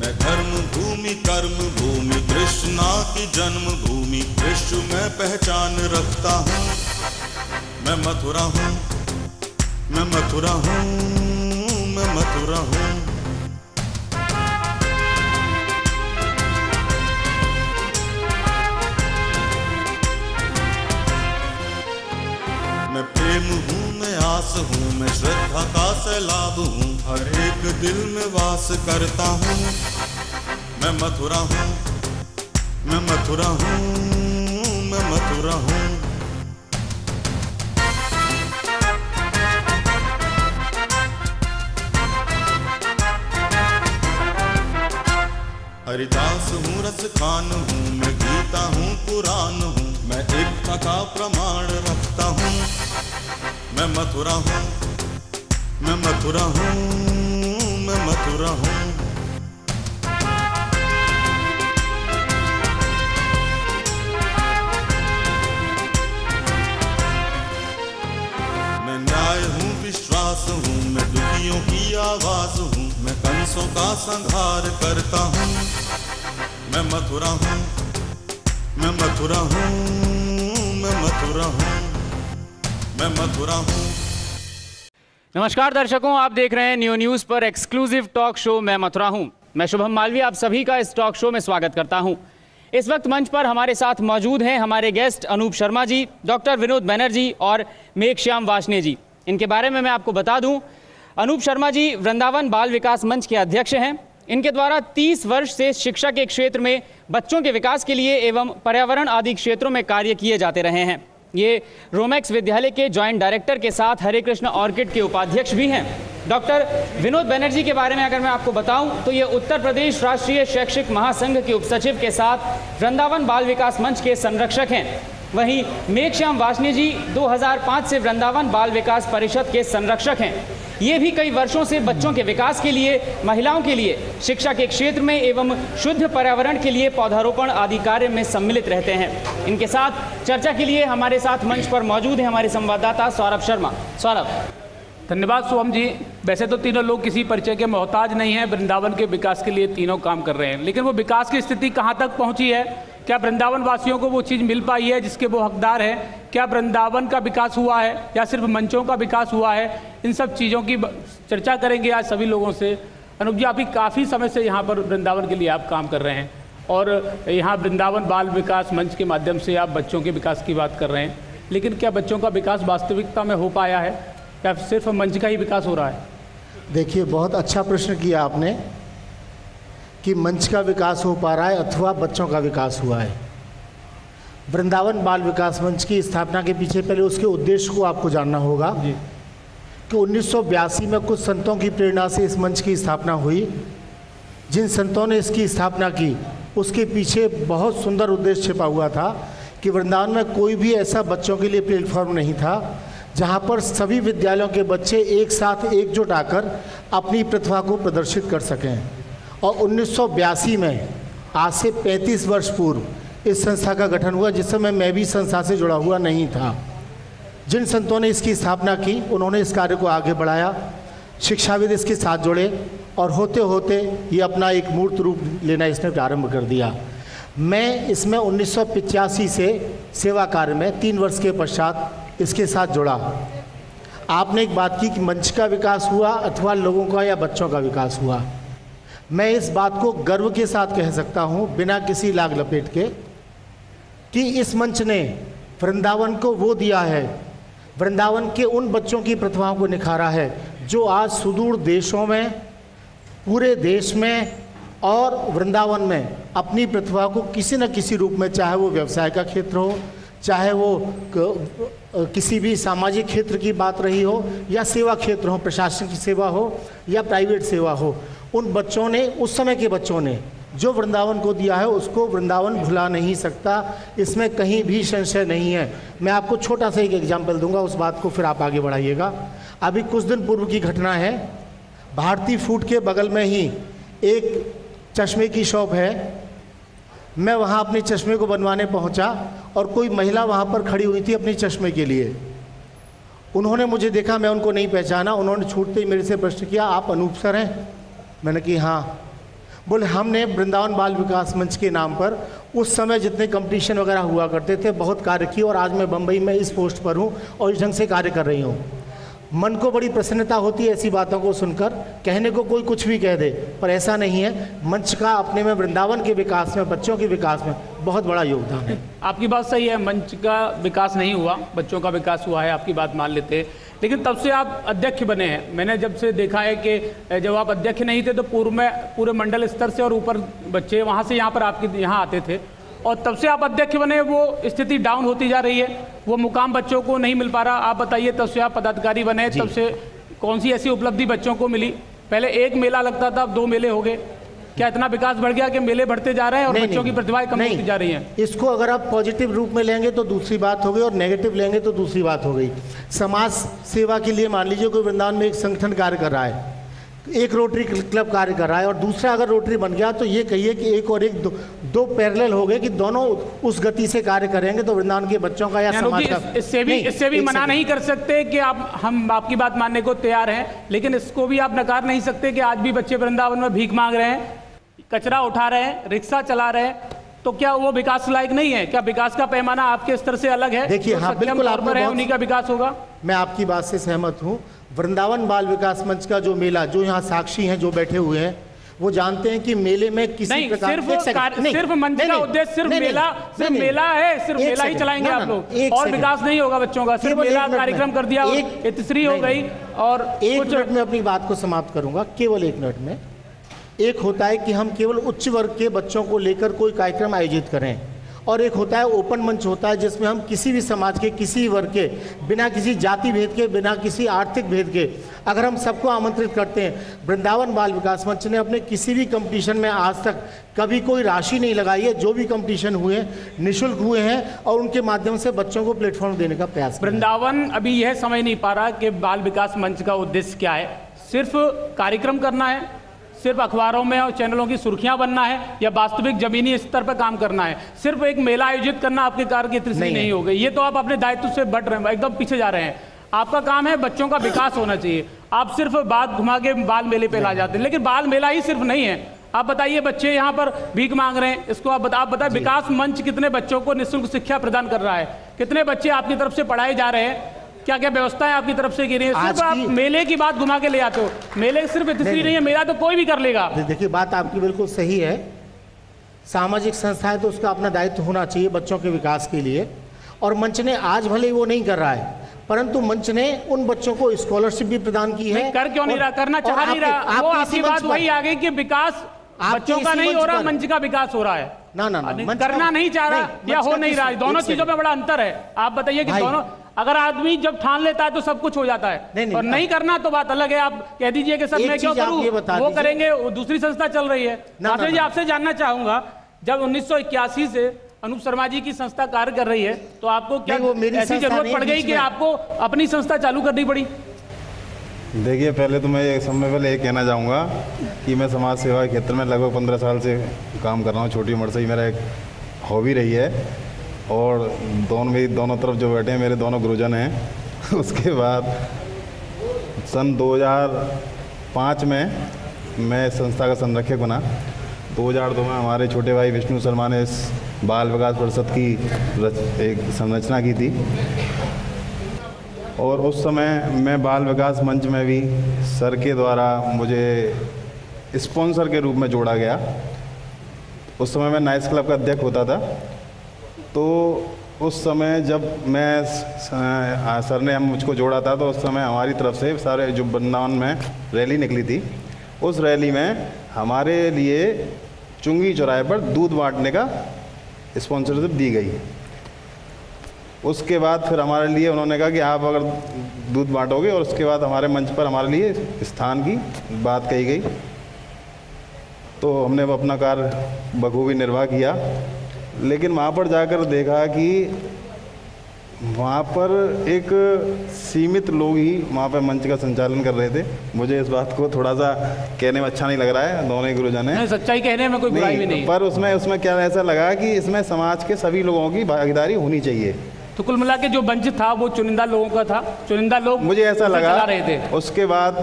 मैं धर्म भूमि कर्म भूमि कृष्णा की जन्म भूमि विश्व में पहचान रखता हूँ। मैं मथुरा हूँ, मैं मथुरा हूँ, मैं मथुरा हूँ। मैं प्रेम हूँ, मैं आस हूँ, मैं श्रद्धा का सैलाब हूँ, हर एक दिल में वास करता हूँ। मैं मथुरा हूँ, मैं मथुरा हूँ, मैं मथुरा हूँ। हरिदास हूँ, रस खान हूँ, मैं गीता हूँ, पुराण हूँ, मैं एकता का प्रमाण रखता हूँ। मैं मथुरा हूँ, मैं मथुरा हूँ, मैं मथुरा हूँ। मैं न्याय हूँ, विश्वास हूँ, मैं दुखियों की आवाज हूँ, मैं कंसों का संहार करता हूँ। मैं मथुरा हूँ, मैं मथुरा हूँ, मैं मथुरा हूँ, मैं मथुरा हूँ। नमस्कार दर्शकों, आप देख रहे हैं न्यू न्यूज़ पर एक्सक्लूसिव टॉक शो मैं मथुरा हूँ। मैं शुभम मालवीय आप सभी का इस टॉक शो में स्वागत करता हूँ। इस वक्त मंच पर हमारे साथ मौजूद हैं हमारे गेस्ट अनूप शर्मा जी, डॉक्टर विनोद बनर्जी और मेघश्याम वार्ष्णेय जी। इनके बारे में मैं आपको बता दूं, अनूप शर्मा जी वृंदावन बाल विकास मंच के अध्यक्ष हैं। इनके द्वारा 30 वर्ष से शिक्षा के क्षेत्र में बच्चों के विकास के लिए एवं पर्यावरण आदि क्षेत्रों में कार्य किए जाते रहे हैं। ये रोमैक्स विद्यालय के जॉइंट डायरेक्टर के साथ हरे कृष्ण ऑर्किड के उपाध्यक्ष भी हैं। डॉक्टर विनोद बनर्जी के बारे में अगर मैं आपको बताऊं तो ये उत्तर प्रदेश राष्ट्रीय शैक्षिक महासंघ के उपसचिव के साथ वृंदावन बाल विकास मंच के संरक्षक हैं। वहीं मेघश्याम वार्ष्णेय जी 2005 से वृंदावन बाल विकास परिषद के संरक्षक हैं। ये भी कई वर्षों से बच्चों के विकास के लिए, महिलाओं के लिए, शिक्षा के क्षेत्र में एवं शुद्ध पर्यावरण के लिए पौधारोपण आदि कार्य में सम्मिलित रहते हैं। इनके साथ चर्चा के लिए हमारे साथ मंच पर मौजूद हैं हमारे संवाददाता सौरभ शर्मा। सौरभ। धन्यवाद शुभम जी। वैसे तो तीनों लोग किसी परिचय के मोहताज नहीं हैं, वृंदावन के विकास के लिए तीनों काम कर रहे हैं, लेकिन वो विकास की स्थिति कहाँ तक पहुँची है, क्या वृंदावन वासियों को वो चीज़ मिल पाई है जिसके वो हकदार है, क्या वृंदावन का विकास हुआ है या सिर्फ मंचों का विकास हुआ है, इन सब चीज़ों की चर्चा करेंगे आज सभी लोगों से। अनूप जी, आप ही काफ़ी समय से यहाँ पर वृंदावन के लिए आप काम कर रहे हैं और यहाँ वृंदावन बाल विकास मंच के माध्यम से आप बच्चों के विकास की बात कर रहे हैं, लेकिन क्या बच्चों का विकास वास्तविकता में हो पाया है या सिर्फ मंच का ही विकास हो रहा है? देखिए, बहुत अच्छा प्रश्न किया आपने कि मंच का विकास हो पा रहा है अथवा बच्चों का विकास हुआ है। वृंदावन बाल विकास मंच की स्थापना के पीछे पहले उसके उद्देश्य को आपको जानना होगा जी। कि 1982 में कुछ संतों की प्रेरणा से इस मंच की स्थापना हुई। जिन संतों ने इसकी स्थापना की उसके पीछे बहुत सुंदर उद्देश्य छिपा हुआ था कि वृंदावन में कोई भी ऐसा बच्चों के लिए प्लेटफॉर्म नहीं था जहाँ पर सभी विद्यालयों के बच्चे एक साथ एकजुट आकर अपनी प्रतिभा को प्रदर्शित कर सकें। और 1982 में, आज से 35 वर्ष पूर्व इस संस्था का गठन हुआ, जिस समय मैं भी संस्था से जुड़ा हुआ नहीं था। जिन संतों ने इसकी स्थापना की उन्होंने इस कार्य को आगे बढ़ाया, शिक्षाविद इसके साथ जुड़े और होते होते ये अपना एक मूर्त रूप लेना इसने प्रारंभ कर दिया। मैं इसमें 1985 से सेवा कार्य में 3 वर्ष के पश्चात इसके साथ जुड़ा। आपने एक बात की कि मंच का विकास हुआ अथवा लोगों का या बच्चों का विकास हुआ। मैं इस बात को गर्व के साथ कह सकता हूँ बिना किसी लाग लपेट के कि इस मंच ने वृंदावन को वो दिया है, वृंदावन के उन बच्चों की प्रतिभाओं को निखारा है जो आज सुदूर देशों में, पूरे देश में और वृंदावन में अपनी प्रतिभा को किसी न किसी रूप में, चाहे वो व्यवसाय का क्षेत्र हो, चाहे वो किसी भी सामाजिक क्षेत्र की बात रही हो या सेवा क्षेत्र हो, प्रशासन की सेवा हो या प्राइवेट सेवा हो, उन बच्चों ने, उस समय के बच्चों ने जो वृंदावन को दिया है उसको वृंदावन भुला नहीं सकता, इसमें कहीं भी संशय नहीं है। मैं आपको छोटा सा एक एग्जाम्पल दूंगा, उस बात को फिर आप आगे बढ़ाइएगा। अभी कुछ दिन पूर्व की घटना है, भारती फूड के बगल में ही एक चश्मे की शॉप है। मैं वहाँ अपने चश्मे को बनवाने पहुँचा और कोई महिला वहाँ पर खड़ी हुई थी अपने चश्मे के लिए। उन्होंने मुझे देखा, मैं उनको नहीं पहचाना। उन्होंने छूटते ही मेरे से प्रश्न किया, आप अनूप सर हैं? मैंने कहा हाँ। बोले हमने वृंदावन बाल विकास मंच के नाम पर उस समय जितने कंपटीशन वगैरह हुआ करते थे बहुत कार्य किए, और आज मैं बम्बई में इस पोस्ट पर हूँ और इस ढंग से कार्य कर रही हूँ। मन को बड़ी प्रसन्नता होती है ऐसी बातों को सुनकर। कहने को कोई कुछ भी कह दे, पर ऐसा नहीं है। मंच का अपने में वृंदावन के विकास में, बच्चों के विकास में बहुत बड़ा योगदान है। आपकी बात सही है, मंच का विकास नहीं हुआ, बच्चों का विकास हुआ है, आपकी बात मान लेते हैं। लेकिन तब से आप अध्यक्ष बने हैं। मैंने जब से देखा है कि जब आप अध्यक्ष नहीं थे तो पूर्व में पूरे मंडल स्तर से और ऊपर बच्चे वहाँ से यहाँ पर आपके यहाँ आते थे, और तब से आप अध्यक्ष बने वो स्थिति डाउन होती जा रही है, वो मुकाम बच्चों को नहीं मिल पा रहा। आप बताइए, तब से आप पदाधिकारी बने, तब से कौन सी ऐसी उपलब्धि बच्चों को मिली? पहले एक मेला लगता था, अब 2 मेले हो गए। क्या इतना विकास बढ़ गया कि मेले बढ़ते जा रहे हैं और बच्चों की प्रतिभाएं कम होती जा रही हैं? इसको अगर आप पॉजिटिव रूप में लेंगे तो दूसरी बात हो गई, और नेगेटिव लेंगे तो दूसरी बात हो गई। समाज सेवा के लिए मान लीजिए कोई वृंदावन में एक संगठन कार्य कर रहा है, एक रोटरी क्लब कार्य कर रहा है, और दूसरा अगर रोटरी बन गया तो ये कहिए कि एक और एक दो पैरेलल हो गए कि दोनों उस गति से कार्य करेंगे तो वृंदावन के बच्चों का या समाज का इससे भी मना नहीं कर सकते कि हम आपकी बात मानने को तैयार हैं, लेकिन इसको भी आप नकार नहीं सकते कि आज भी बच्चे वृंदावन में भीख मांग रहे हैं, कचरा उठा रहे हैं, रिक्शा चला रहे हैं, तो क्या वो विकास लायक नहीं है? क्या विकास का पैमाना आपके स्तर से अलग है? देखिए, हाँ बिल्कुल, आप उन्हीं का विकास होगा। मैं आपकी बात से सहमत हूँ। वृंदावन बाल विकास मंच का जो मेला, जो यहाँ साक्षी हैं जो बैठे हुए हैं, वो जानते हैं कि मेले में किसी प्रकार सिर्फ मंच का उद्देश्य सिर्फ मेला है, सिर्फ मेला ही चलाएंगे आप लोग, और विकास नहीं होगा बच्चों का। सिर्फ मेला कार्यक्रम कर दिया, इतनी हो गई। और 1 मिनट में अपनी बात को समाप्त करूंगा, केवल 1 मिनट में। एक होता है कि हम केवल उच्च वर्ग के बच्चों को लेकर कोई कार्यक्रम आयोजित करें, और एक होता है ओपन मंच होता है जिसमें हम किसी भी समाज के, किसी वर्ग के, बिना किसी जाति भेद के, बिना किसी आर्थिक भेद के, अगर हम सबको आमंत्रित करते हैं। वृंदावन बाल विकास मंच ने अपने किसी भी कंपटीशन में आज तक कभी कोई राशि नहीं लगाई है। जो भी कंपटीशन हुए निःशुल्क हुए हैं, और उनके माध्यम से बच्चों को प्लेटफॉर्म देने का प्रयास। वृंदावन अभी यह समझ नहीं पा रहा कि बाल विकास मंच का उद्देश्य क्या है। सिर्फ कार्यक्रम करना है, सिर्फ अखबारों में और चैनलों की सुर्खियां बनना है, या वास्तविक जमीनी स्तर पर काम करना है? सिर्फ एक मेला आयोजित करना आपके कार्य की तृष्णा नहीं हो गई। ये तो आप अपने दायित्व से बट रहे हैं, एकदम पीछे जा रहे हैं। आपका काम है बच्चों का विकास होना चाहिए। आप सिर्फ बात घुमा के बाल मेले पे ला जाते हैं, लेकिन बाल मेला ही सिर्फ नहीं है। आप बताइए, बच्चे यहाँ पर भीख मांग रहे हैं, इसको आप बताएं। विकास मंच कितने बच्चों को निःशुल्क शिक्षा प्रदान कर रहा है? कितने बच्चे आपकी तरफ से पढ़ाए जा रहे हैं? क्या क्या व्यवस्था है आपकी तरफ से की रही है? सिर्फ आप मेले की बात घुमा के ले आते हो। मेले सिर्फ इतनी नहीं है, मेला तो कोई भी कर लेगा। देखिए, बात आपकी बिल्कुल सही है। सामाजिक संस्था है तो उसका अपना दायित्व होना चाहिए बच्चों के विकास के लिए, और मंच ने आज भले वो नहीं कर रहा है, परंतु मंच ने उन बच्चों को स्कॉलरशिप भी प्रदान की है। कर क्यों नहीं रहा? करना चाह नहीं रहा। वो आपकी बात वही आ गई कि विकास बच्चों का नहीं हो रहा, मंच का विकास हो रहा है। ना करना नहीं चाह रहा या हो नहीं रहा, दोनों चीजों में बड़ा अंतर है। आप बताइए कि दोनों, अगर आदमी जब ठान लेता है तो सब कुछ हो जाता है, और नहीं करना तो बात अलग है। आप कह दीजिए कि सर मैं क्यों करूं, वो करेंगे, दूसरी संस्था चल रही है। माधव जी, आपसे जानना चाहूंगा, जब 1981 से अनूप शर्मा जी की संस्था कार्य कर रही है, तो आपको क्या ऐसी जरूरत पड़ गई कि आपको अपनी संस्था चालू करनी पड़ी? देखिए, पहले तो मैं समय पहले ये कहना चाहूँगा कि मैं समाज सेवा के क्षेत्र में लगभग 15 साल से काम कर रहा हूँ। छोटी उम्र से ही मेरा एक हॉबी रही है, और दोनों तरफ जो बैठे हैं मेरे दोनों गुरुजन हैं। उसके बाद सन 2005 में मैं संस्था का संरक्षक बना। 2002 में हमारे छोटे भाई विष्णु शर्मा ने इस बाल विकास परिषद की एक संरचना की थी, और उस समय मैं बाल विकास मंच में भी सर के द्वारा मुझे स्पॉन्सर के रूप में जोड़ा गया। उस समय मैं नाइस क्लब का अध्यक्ष होता था। तो उस समय जब मैं सर ने मुझको जोड़ा था, तो उस समय हमारी तरफ से सारे जो वृंदावन में रैली निकली थी, उस रैली में हमारे लिए चुंगी चौराहे पर दूध बांटने का स्पॉन्सरशिप दी गई। उसके बाद फिर हमारे लिए उन्होंने कहा कि आप अगर दूध बांटोगे, और उसके बाद हमारे मंच पर हमारे लिए स्थान की बात कही गई। तो हमने अपना कार्य बखूबी निर्वाह किया, लेकिन वहाँ पर जाकर देखा कि वहाँ पर एक सीमित लोग ही वहाँ पर मंच का संचालन कर रहे थे। मुझे इस बात को थोड़ा सा कहने में अच्छा नहीं लग रहा है, दोनों ही गुरुजन हैं, सच्चाई कहने में कोई बुराई भी नहीं, पर उसमें क्या ऐसा लगा कि इसमें समाज के सभी लोगों की भागीदारी होनी चाहिए। तो कुल मिला के जो मंच था वो चुनिंदा लोगों का था, चुनिंदा लोग मुझे ऐसा लगा रहे थे। उसके बाद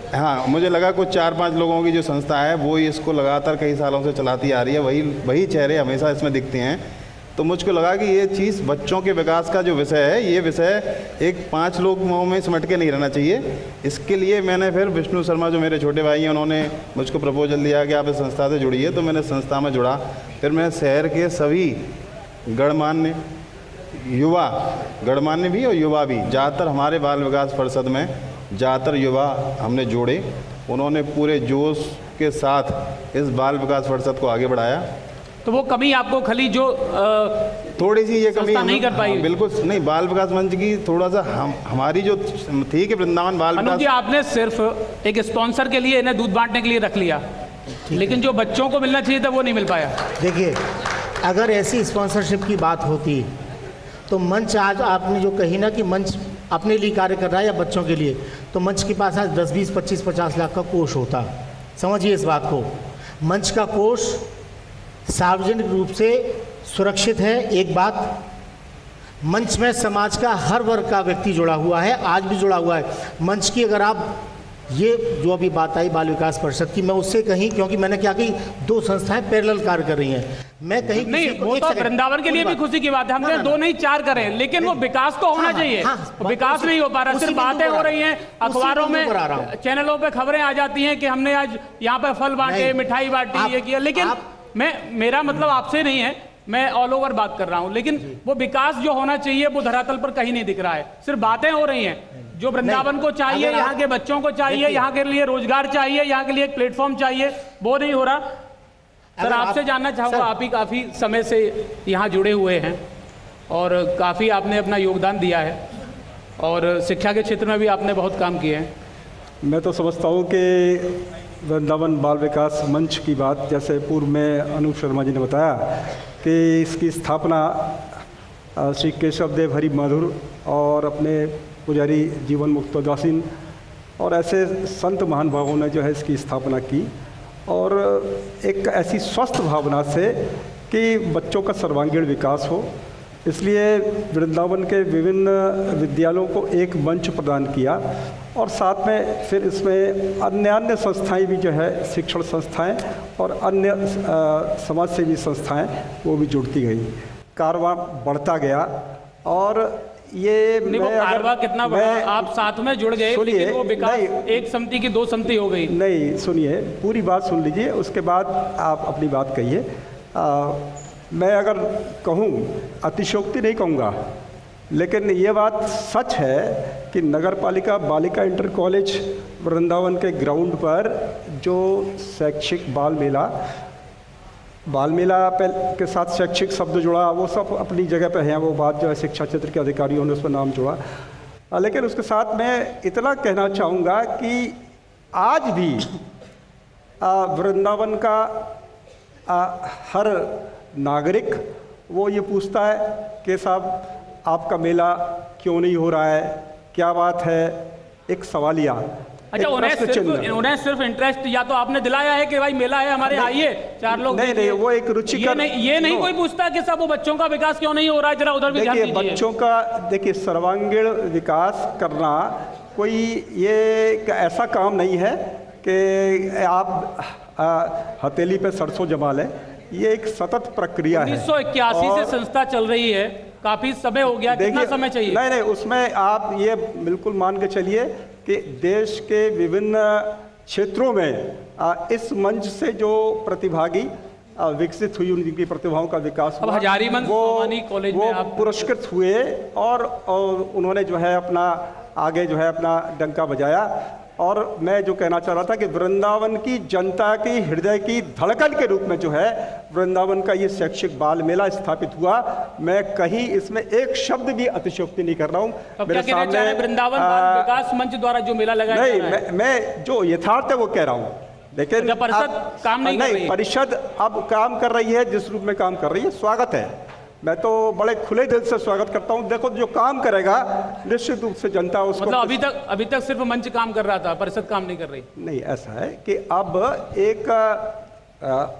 हाँ, मुझे लगा कुछ 4-5 लोगों की जो संस्था है वो इसको लगातार कई सालों से चलाती आ रही है, वही चेहरे हमेशा इसमें दिखते हैं। तो मुझको लगा कि ये चीज़ बच्चों के विकास का जो विषय है, ये विषय एक 5 लोगों में सिमट के नहीं रहना चाहिए। इसके लिए मैंने फिर विष्णु शर्मा जो मेरे छोटे भाई हैं, उन्होंने मुझको प्रपोजल दिया कि आप इस संस्था से जुड़िए, तो मैंने संस्था में जुड़ा। फिर मैं शहर के सभी गणमान्य युवा, गणमान्य भी और युवा भी, ज़्यादातर हमारे बाल विकास परिषद में ज़्यादातर युवा हमने जोड़े। उन्होंने पूरे जोश के साथ इस बाल विकास परिषद को आगे बढ़ाया। तो वो कमी आपको खली जो थोड़ी सी ये कमी नहीं कर पाई? बिल्कुल नहीं, बाल विकास मंच की थोड़ा सा हमारी जो थी कि वृंदावन बाल विकास, आपने सिर्फ एक स्पॉन्सर के लिए इन्हें दूध बांटने के लिए रख लिया, लेकिन जो बच्चों को मिलना चाहिए था वो नहीं मिल पाया। देखिए, अगर ऐसी स्पॉन्सरशिप की बात होती तो मंच आज आपने जो कही ना कि मंच अपने लिए कार्य कर रहा है या बच्चों के लिए, तो मंच के पास आज 10, 20, 25, 50 लाख का कोष होता। समझिए इस बात को, मंच का कोष सार्वजनिक रूप से सुरक्षित है। एक बात, मंच में समाज का हर वर्ग का व्यक्ति जुड़ा हुआ है, आज भी जुड़ा हुआ है। मंच की अगर आप ये जो अभी बात आई बाल विकास परिषद की, मैं उससे कहीं, क्योंकि मैंने क्या की 2 संस्थाएं पैरेलल कार्य कर रही हैं, मैं कहीं नहीं, वो तो वृंदावन के लिए भी खुशी की बात है, हमने 2 नहीं 4 करें, लेकिन वो विकास तो होना चाहिए। विकास नहीं हो पा रहा, सिर्फ बातें हो रही हैं, अखबारों में, चैनलों पे खबरें आ जाती हैं कि हमने आज यहाँ पे फल बांटे, मिठाई बांटी, ये किया, लेकिन मेरा मतलब आपसे नहीं है, मैं ऑल ओवर बात कर रहा हूँ, लेकिन वो विकास जो होना चाहिए वो धरातल पर कहीं नहीं दिख रहा है, सिर्फ बातें हो रही हैं। जो वृंदावन को चाहिए, यहाँ के बच्चों को चाहिए, यहाँ के लिए रोजगार चाहिए, यहाँ के लिए एक प्लेटफॉर्म चाहिए, वो नहीं हो रहा। सर, आपसे जानना चाहूँगा, आप ही काफ़ी समय से यहाँ जुड़े हुए हैं और काफ़ी आपने अपना योगदान दिया है और शिक्षा के क्षेत्र में भी आपने बहुत काम किए हैं। मैं तो समझता हूँ कि वृंदावन बाल विकास मंच की बात, जैसे पूर्व में अनूप शर्मा जी ने बताया कि इसकी स्थापना श्री केशव देव हरि मधुर और अपने पुजारी जीवन मुक्त उदासीन और ऐसे संत महान भावों ने जो है इसकी स्थापना की, और एक ऐसी स्वस्थ भावना से कि बच्चों का सर्वांगीण विकास हो, इसलिए वृंदावन के विभिन्न विद्यालयों को एक मंच प्रदान किया और साथ में फिर इसमें अन्य संस्थाएं भी जो है, शिक्षण संस्थाएं और अन्य समाजसेवी संस्थाएं वो भी जुड़ती गई, कारवां बढ़ता गया। और ये कारवां कितना बढ़ा, आप साथ में जुड़ गए, लेकिन वो विकास एक समिति की 2 समिति हो गई। नहीं, सुनिए, पूरी बात सुन लीजिए, उसके बाद आप अपनी बात कहिए। मैं अगर कहूँ, अतिशयोक्ति नहीं कहूँगा, लेकिन ये बात सच है कि नगर पालिका बालिका इंटर कॉलेज वृंदावन के ग्राउंड पर जो शैक्षिक बाल मेला के साथ शैक्षिक शब्द जुड़ा, वो सब अपनी जगह पे हैं, वो बात जो है शिक्षा क्षेत्र के अधिकारियों ने उस पर नाम जुड़ा। लेकिन उसके साथ मैं इतना कहना चाहूँगा कि आज भी वृंदावन का हर नागरिक वो ये पूछता है कि साहब आपका मेला क्यों नहीं हो रहा है, क्या बात है, एक सवालिया। अच्छा, उन्हें सिर्फ इंटरेस्ट या तो आपने दिलाया है कि भाई मेला है हमारे, आइए 4 लोग। नहीं, वो एक रुचि का ये नहीं कोई पूछता कि साहब वो बच्चों का विकास क्यों नहीं हो रहा है, जरा उधर भी ध्यान दीजिए। बच्चों का देखिए, सर्वांगीण विकास करना कोई ये ऐसा काम नहीं है कि आप हथेली पे सरसों जमा लें, ये एक सतत प्रक्रिया है। 1981 से संस्था चल रही है, काफी समय हो गया, कितना समय चाहिए? नहीं, उसमें आप ये बिल्कुल मान के चलिए कि देश के विभिन्न क्षेत्रों में इस मंच से जो प्रतिभागी विकसित हुई, उनकी प्रतिभाओं का विकास हुआ, हजारीमंद कॉलेज में आप पुरस्कृत हुए और उन्होंने जो है अपना आगे जो है अपना डंका बजाया। और मैं जो कहना चाह रहा था कि वृंदावन की जनता की हृदय की धड़कन के रूप में जो है वृंदावन का ये शैक्षिक बाल मेला स्थापित हुआ। मैं कहीं इसमें एक शब्द भी अतिशयोक्ति नहीं कर रहा हूँ। मेरे सामने वृंदावन बाल विकास मंच द्वारा जो मेला लगाया नहीं, मैं जो यथार्थ है वो कह रहा हूँ, लेकिन परिषद काम नहीं, परिषद अब काम कर रही है, जिस रूप में काम कर रही है, स्वागत है। मैं तो बड़े खुले दिल से स्वागत करता हूं। देखो, जो काम करेगा निश्चित रूप से जनता उसको, मतलब अभी तक सिर्फ मंच काम कर रहा था, परिषद काम नहीं कर रही। नहीं, ऐसा है कि अब एक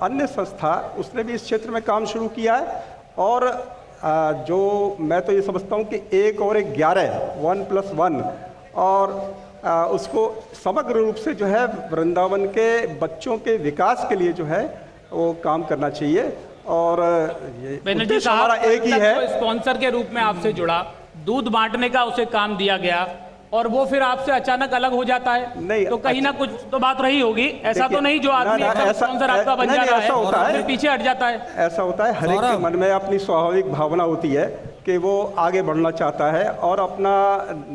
अन्य संस्था उसने भी इस क्षेत्र में काम शुरू किया है, और जो मैं तो ये समझता हूं कि 1 और 11 1+1 और उसको समग्र रूप से जो है वृंदावन के बच्चों के विकास के लिए जो है वो काम करना चाहिए। और ये उद्देश्य हमारा एक ही है। स्पॉन्सर के रूप में आपसे जुड़ा, दूध बांटने का उसे काम दिया गया और वो फिर आपसे अचानक अलग हो जाता है, नहीं तो कहीं ना कुछ तो बात रही होगी। ऐसा तो नहीं जो आदमी स्पॉन्सर आपका बन जाता है फिर पीछे हट जाता है। ऐसा होता है, हर एक के मन में अपनी स्वाभाविक भावना होती है कि वो आगे बढ़ना चाहता है और अपना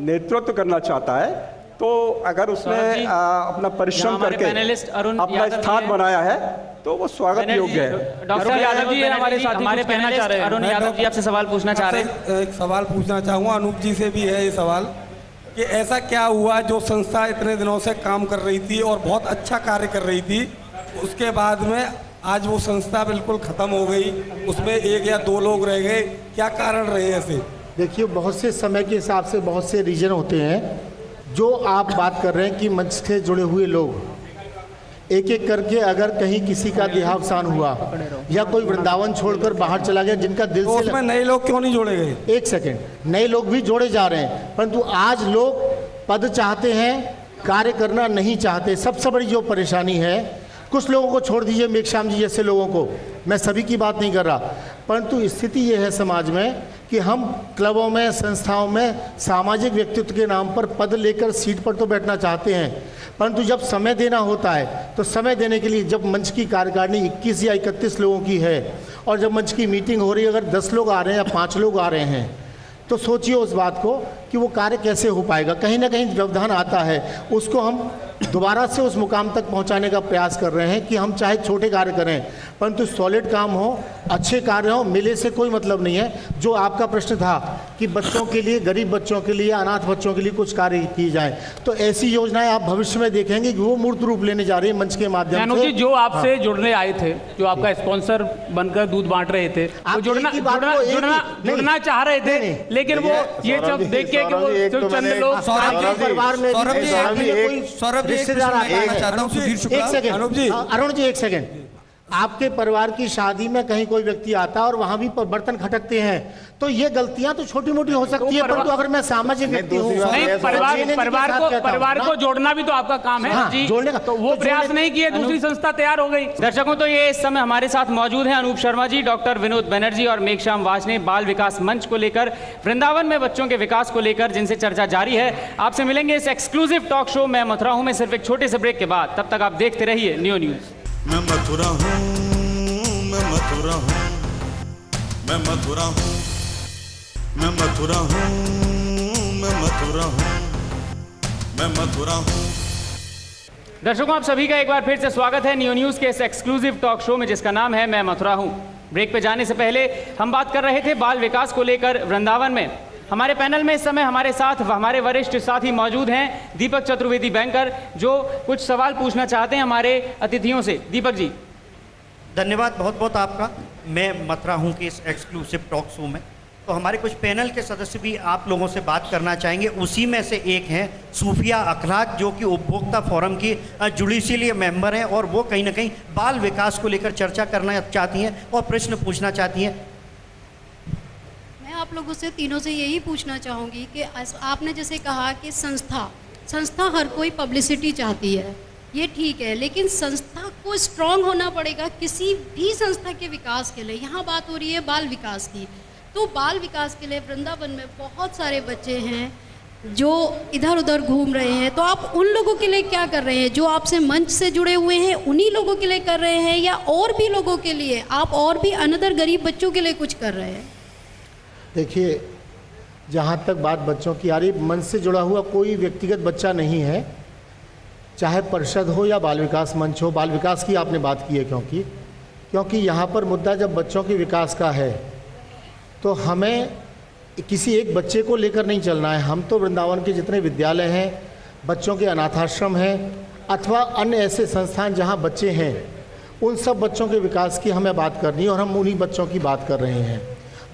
नेतृत्व करना चाहता है। तो अगर उसने अपना परिश्रम करके अपना स्थान बनाया है तो वो स्वागत योग्य है। डॉक्टर यादव जी हमारे साथ हमारे पैनलिस्ट अरुण यादव जी आपसे सवाल पूछना चाह रहे हैं। एक सवाल पूछना चाहूँगा, अनूप जी से भी है ये सवाल कि ऐसा क्या हुआ जो संस्था इतने दिनों से काम कर रही थी और बहुत अच्छा कार्य कर रही थी, उसके बाद में आज वो संस्था बिल्कुल ख़त्म हो गई, उसमें 1 या 2 लोग रह गए, क्या कारण रहे ऐसे? देखिए, बहुत से समय के हिसाब से बहुत से रीजन होते हैं। जो आप बात कर रहे हैं कि मंच से जुड़े हुए लोग एक एक करके अगर कहीं किसी का देहावसान हुआ या कोई वृंदावन छोड़कर बाहर चला गया जिनका दिल तो से उसमें नए लोग क्यों नहीं जोड़े गए? एक सेकंड, नए लोग भी जोड़े जा रहे हैं, परंतु आज लोग पद चाहते हैं, कार्य करना नहीं चाहते। सबसे बड़ी जो परेशानी है, कुछ लोगों को छोड़ दीजिए, मेघश्याम जी जैसे लोगों को, मैं सभी की बात नहीं कर रहा, परंतु स्थिति ये है समाज में कि हम क्लबों में, संस्थाओं में सामाजिक व्यक्तित्व के नाम पर पद लेकर सीट पर तो बैठना चाहते हैं, परंतु जब समय देना होता है तो समय देने के लिए जब मंच की कार्यकारिणी 21 या 31 लोगों की है और जब मंच की मीटिंग हो रही है, अगर 10 लोग आ रहे हैं या 5 लोग आ रहे हैं, तो सोचिए उस बात को कि वो कार्य कैसे हो पाएगा। कहीं ना कहीं व्यवधान आता है, उसको हम दोबारा से उस मुकाम तक पहुंचाने का प्रयास कर रहे हैं कि हम चाहे छोटे कार्य करें परंतु सॉलिड काम हो, अच्छे कार्य हो। मेले से कोई मतलब नहीं है। जो आपका प्रश्न था कि बच्चों के लिए, गरीब बच्चों के लिए, अनाथ बच्चों के लिए कुछ कार्य किए जाए, तो ऐसी योजनाएं आप भविष्य में देखेंगे कि वो मूर्त रूप लेने जा रही है मंच के माध्यम से। जो आपसे जुड़ने आए थे, जो आपका स्पॉन्सर बनकर दूध बांट रहे थे, वो जुड़ना चाह रहे थे, लेकिन वो ये सब देख के कि वो चंद लोग परिवार में रिश्तेदार आते हैं। अरुण जी एक सेकंड, आपके परिवार की शादी में कहीं कोई व्यक्ति आता है और वहां भी बर्तन खटकते हैं, तो ये गलतियां तो छोटी मोटी हो सकती है, परंतु अगर मैं सामाजिक व्यक्ति हूँ, परिवार को जोड़ना भी तो आपका काम है। हाँ, जोड़ने का तो वो प्रयास नहीं किए, दूसरी संस्था तैयार हो गई। दर्शकों, तो ये इस समय हमारे साथ मौजूद हैं अनूप शर्मा जी, डॉक्टर विनोद बनर्जी और मेघश्याम वाजने, बाल विकास मंच को लेकर, वृंदावन में बच्चों के विकास को लेकर, जिनसे चर्चा जारी है। आपसे मिलेंगे इस एक्सक्लूसिव टॉक शो मैं मथुरा हूं में सिर्फ एक छोटे से ब्रेक के बाद। तब तक आप देखते रहिए न्यू न्यूज। मैं मथुरा हूँ, मैं मथुरा हूँ, मैं मथुरा हूँ, मैं मथुरा हूँ, मैं मथुरा हूँ, मैं मथुरा हूँ। दर्शकों, आप सभी का एक बार फिर से स्वागत है न्यू न्यूज के इस एक्सक्लूसिव टॉक शो में, जिसका नाम है मैं मथुरा हूँ। ब्रेक पे जाने से पहले हम बात कर रहे थे बाल विकास को लेकर वृंदावन में। हमारे पैनल में इस समय हमारे साथ हमारे वरिष्ठ साथी मौजूद हैं दीपक चतुर्वेदी बैंकर, जो कुछ सवाल पूछना चाहते हैं हमारे अतिथियों से। दीपक जी। धन्यवाद बहुत बहुत आपका। मैं मथुरा हूँ कि इस एक्सक्लूसिव टॉक शो में तो हमारे कुछ पैनल के सदस्य भी आप लोगों से बात करना चाहेंगे। उसी में से एक हैं सूफिया अखलाक, जो कि उपभोक्ता फोरम की जुडिशियल मेंबर हैं और वो कहीं ना कहीं बाल विकास को लेकर चर्चा करना चाहती हैं और प्रश्न पूछना चाहती हैं। मैं आप लोगों से तीनों से यही पूछना चाहूँगी कि आपने जैसे कहा कि संस्था हर कोई पब्लिसिटी चाहती है, ये ठीक है, लेकिन संस्था को स्ट्रांग होना पड़ेगा किसी भी संस्था के विकास के लिए। यहाँ बात हो रही है बाल विकास की, तो बाल विकास के लिए वृंदावन में बहुत सारे बच्चे हैं जो इधर उधर घूम रहे हैं, तो आप उन लोगों के लिए क्या कर रहे हैं? जो आपसे मंच से जुड़े हुए हैं उन्हीं लोगों के लिए कर रहे हैं या और भी लोगों के लिए आप और भी अनदर गरीब बच्चों के लिए कुछ कर रहे हैं? देखिए, जहाँ तक बात बच्चों की आ रही, मंच से जुड़ा हुआ कोई व्यक्तिगत बच्चा नहीं है, चाहे परिषद हो या बाल विकास मंच हो। बाल विकास की आपने बात की है क्योंकि यहाँ पर मुद्दा जब बच्चों के विकास का है तो हमें किसी एक बच्चे को लेकर नहीं चलना है। हम तो वृंदावन के जितने विद्यालय हैं, बच्चों के अनाथाश्रम हैं अथवा अन्य ऐसे संस्थान जहाँ बच्चे हैं, उन सब बच्चों के विकास की हमें बात करनी है और हम उन्हीं बच्चों की बात कर रहे हैं।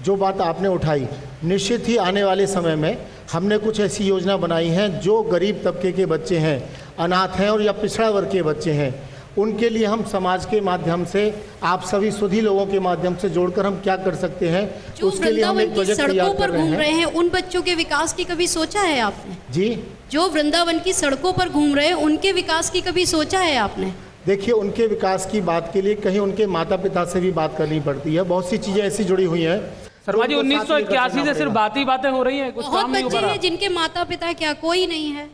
जो बात आपने उठाई, निश्चित ही आने वाले समय में हमने कुछ ऐसी योजना बनाई हैं जो गरीब तबके के बच्चे हैं, अनाथ हैं और या पिछड़ा वर्ग के बच्चे हैं, उनके लिए हम समाज के माध्यम से, आप सभी सुधी लोगों के माध्यम से जोड़कर हम क्या कर सकते हैं, उसके लिए हम एक प्रोजेक्ट तैयार कर रहे हैं। उन बच्चों के विकास की कभी सोचा है आपने? जी, जो वृंदावन की सड़कों पर घूम रहे हैं उनके विकास की कभी सोचा है आपने? देखिए, उनके विकास की बात के लिए कहीं उनके माता पिता से भी बात करनी पड़ती है। बहुत सी चीजें ऐसी जुड़ी हुई हैं। शर्मा जी, 1981 से सिर्फ बातें हो रही हैं, कुछ बहुत काम नहीं हो बच्चे रहा। हैं जिनके माता पिता क्या कोई नहीं है।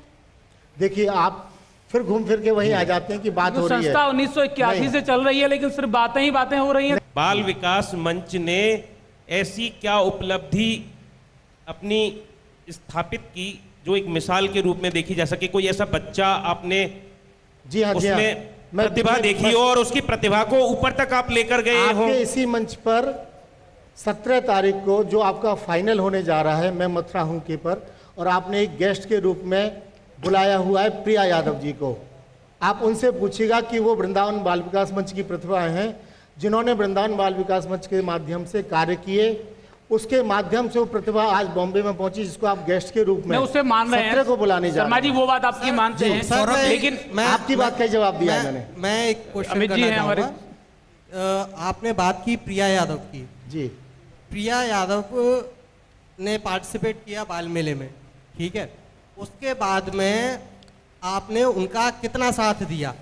देखिए, आप फिर घूम फिर के वहीं आ जाते हैं कि बात हो रही है। संस्था 1981 से चल रही है, लेकिन सिर्फ बातें ही बातें हो रही हैं। बाल विकास मंच ने ऐसी क्या उपलब्धि अपनी स्थापित की जो एक मिसाल के रूप में देखी जा सके? कोई ऐसा बच्चा आपने जी हाँ, उसमें प्रतिभा देखी और उसकी प्रतिभा को ऊपर तक आप लेकर गए हो? इसी मंच पर 17 तारीख को जो आपका फाइनल होने जा रहा है मैं मथुरा हूं के पर, और आपने एक गेस्ट के रूप में बुलाया हुआ है प्रिया यादव जी को। आप उनसे पूछिएगा कि वो वृंदावन बाल विकास मंच की प्रतिभाएं हैं जिन्होंने वृंदावन बाल विकास मंच के माध्यम से कार्य किए। उसके माध्यम से वो प्रतिभा आज बॉम्बे में पहुंची, जिसको आप गेस्ट के रूप में उसे मान रहे हैं को बुलाने जा रहे हैं। जी, वो बात आपकी मानते हैं सर, लेकिन आपकी बात का जवाब दिया मैंने। मैं एक क्वेश्चन करना चाहूँगा। आपने बात की प्रिया यादव की। जी, प्रिया यादव ने पार्टिसिपेट किया बाल मेले में, ठीक है। उसके बाद में आपने उनका कितना साथ दिया?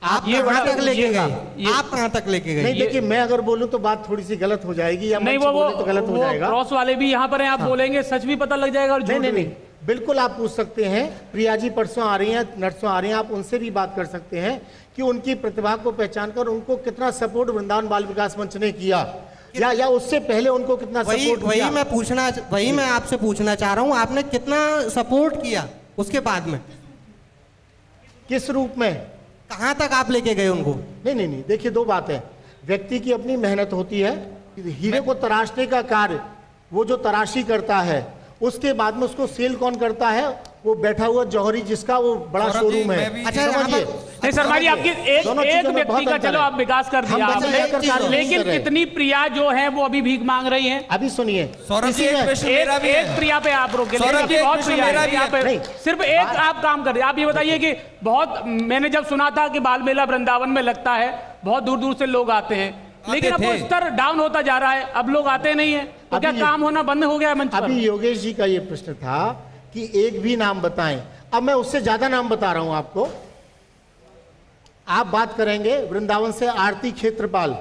आप कहाँ तक लेके गए? आप कहाँ तक लेके गए? नहीं, देखिए, मैं अगर बोलूं तो बात थोड़ी सी गलत हो जाएगी, या नहीं, वो तो गलत हो जाएगा। क्रॉस वाले भी यहाँ पर हैं, आप बोलेंगे सच भी पता लग जाएगा और झूठ भी। नहीं, बिल्कुल आप पूछ सकते हैं। प्रिया जी परसों आ रही हैं, नरसों आ रही हैं, आप उनसे भी बात कर सकते हैं कि उनकी प्रतिभा को पहचान कर उनको कितना सपोर्ट वृंदावन बाल विकास मंच ने किया, या उससे पहले उनको कितना सपोर्ट किया। वही मैं आपसे पूछना चाह रहा हूँ, आपने कितना सपोर्ट किया उसके बाद में? किस रूप में? कहाँ तक आप लेके गए उनको? नहीं, देखिए, दो बातें। व्यक्ति की अपनी मेहनत होती है। हीरे को तराशने का कार्य वो जो तराशी करता है, उसके बाद में उसको सेल कौन करता है? वो बैठा हुआ जौहरी, जिसका वो बड़ा शोरूम है। अच्छा, नहीं शर्मा जी, आपकी एक व्यक्ति का चलो आप विकास कर दिया आपने, लेकिन कितनी प्रिया जो है वो अभी भीख मांग रही हैं? अभी सुनिए, एक प्रिया पे आप रोके, बहुत प्रिया, सिर्फ एक आप काम कर रहे। आप ये बताइए कि बहुत, मैंने जब सुना था कि बाल मेला वृंदावन में लगता है, बहुत दूर दूर से लोग आते हैं, लेकिन अब वो स्तर डाउन होता जा रहा है, अब लोग आते नहीं है, तो क्या काम होना बंद हो गया है मंच पर? अभी योगेश जी का ये प्रश्न था कि एक भी नाम बताएं। अब मैं उससे ज्यादा नाम बता रहा हूं आपको। आप बात करेंगे वृंदावन से आरती क्षेत्रपाल,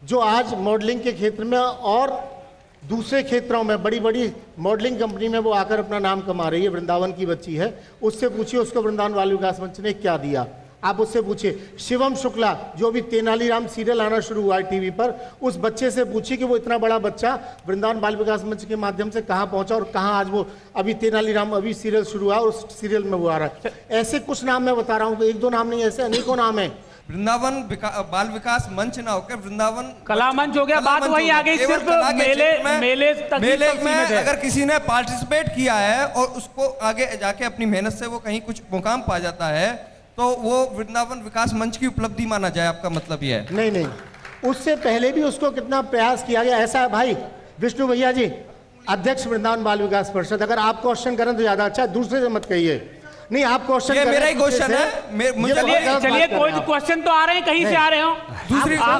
जो आज मॉडलिंग के क्षेत्र में और दूसरे क्षेत्रों में बड़ी बड़ी मॉडलिंग कंपनी में वो आकर अपना नाम कमा रही है, वृंदावन की बच्ची है। उससे पूछिए उसको वृंदावन बाल विकास मंच ने क्या दिया। आप उससे पूछिए शिवम शुक्ला, जो अभी तेनालीराम सीरियल आना शुरू हुआ है टीवी पर, उस बच्चे से पूछिए कि वो इतना बड़ा बच्चा वृंदावन बाल विकास मंच के माध्यम से कहाँ पहुंचा और कहाँ आज वो अभी तेनालीराम अभी सीरियल शुरू हुआ और उस सीरियल में वो आ रहा है। ऐसे कुछ नाम मैं बता रहा हूँ, एक दो नाम नहीं, ऐसे अनेकों नाम है। वृंदावन बाल विकास मंच ना होकर वृंदावन कला मंच हो गया। बात वही आ गई, सिर्फ मेले तक में अगर किसी ने पार्टिसिपेट किया है और उसको आगे जाके अपनी मेहनत से वो कहीं कुछ मुकाम पा जाता है, तो वो वृंदावन विकास मंच की उपलब्धि माना जाए, आपका मतलब ये है? नहीं, उससे पहले भी उसको कितना प्रयास किया गया। ऐसा है भाई विष्णु भैया जी, अध्यक्ष वृंदावन बाल विकास परिषद, अगर आप क्वेश्चन करें तो ज्यादा अच्छा, दूसरे से मत कहिए। नहीं, आप क्वेश्चन करें, मेरा ही क्वेश्चन है। चलिए, कोई क्वेश्चन तो आ रहे हैं, कहीं से आ रहे हो। दूसरी बात,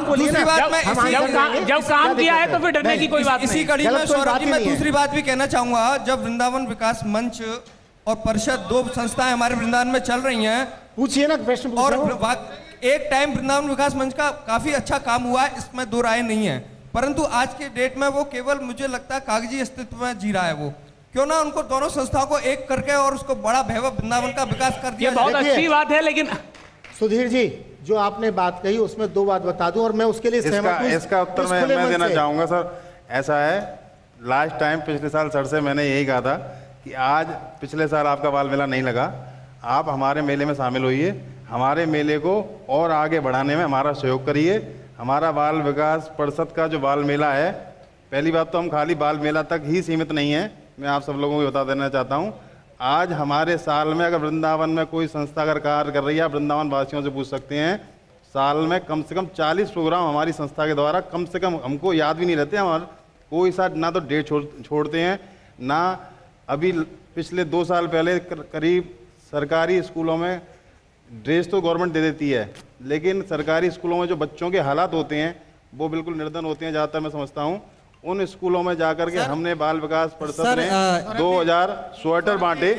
जब काम किया है तो फिर डरने की कोई बात नहीं। इसी कड़ी में सौरभ जी, मैं दूसरी बात भी कहना चाहूंगा। जब वृंदावन विकास मंच और परिषद, दो संस्थाएं हमारे वृंदावन में चल रही हैं, पूछिए ना प्रश्न। और एक टाइम वृंदावन विकास मंच का काफी अच्छा काम हुआ है, इसमें दो राय नहीं है, परंतु आज के डेट में वो केवल, मुझे लगता है, कागजी अस्तित्व में जी रहा है। वो क्यों ना उनको दोनों संस्थाओं को एक करके और उसको बड़ा वैभव वृंदावन का विकास कर दिया। ये बहुत अच्छी बात है, लेकिन सुधीर जी जो आपने बात कही उसमें दो बात बता दूं और मैं उसके लिए सहमत हूं। इसका उत्तर मैं देना चाहूंगा सर। ऐसा है, लास्ट टाइम पिछले साल सर से मैंने यही कहा था कि आज पिछले साल आपका बाल मेला नहीं लगा, आप हमारे मेले में शामिल होइए, हमारे मेले को और आगे बढ़ाने में हमारा सहयोग करिए। हमारा बाल विकास परिषद का जो बाल मेला है, पहली बात तो हम खाली बाल मेला तक ही सीमित नहीं है, मैं आप सब लोगों को बता देना चाहता हूँ। आज हमारे साल में अगर वृंदावन में कोई संस्था अगर कार्य कर रही है, आप वृंदावन वासियों से पूछ सकते हैं, साल में कम से कम 40 प्रोग्राम हमारी संस्था के द्वारा, कम से कम हमको याद भी नहीं रहते, हमारे कोई साथ ना तो डेट छोड़ते हैं, ना अभी पिछले 2 साल पहले करीब सरकारी स्कूलों में ड्रेस तो गवर्नमेंट दे देती है, लेकिन सरकारी स्कूलों में जो बच्चों के हालात होते हैं वो बिल्कुल निर्धन होते हैं। ज़्यादातर मैं समझता हूँ उन स्कूलों में जाकर के हमने बाल विकास परिषद ने 2000 स्वेटर बांटे।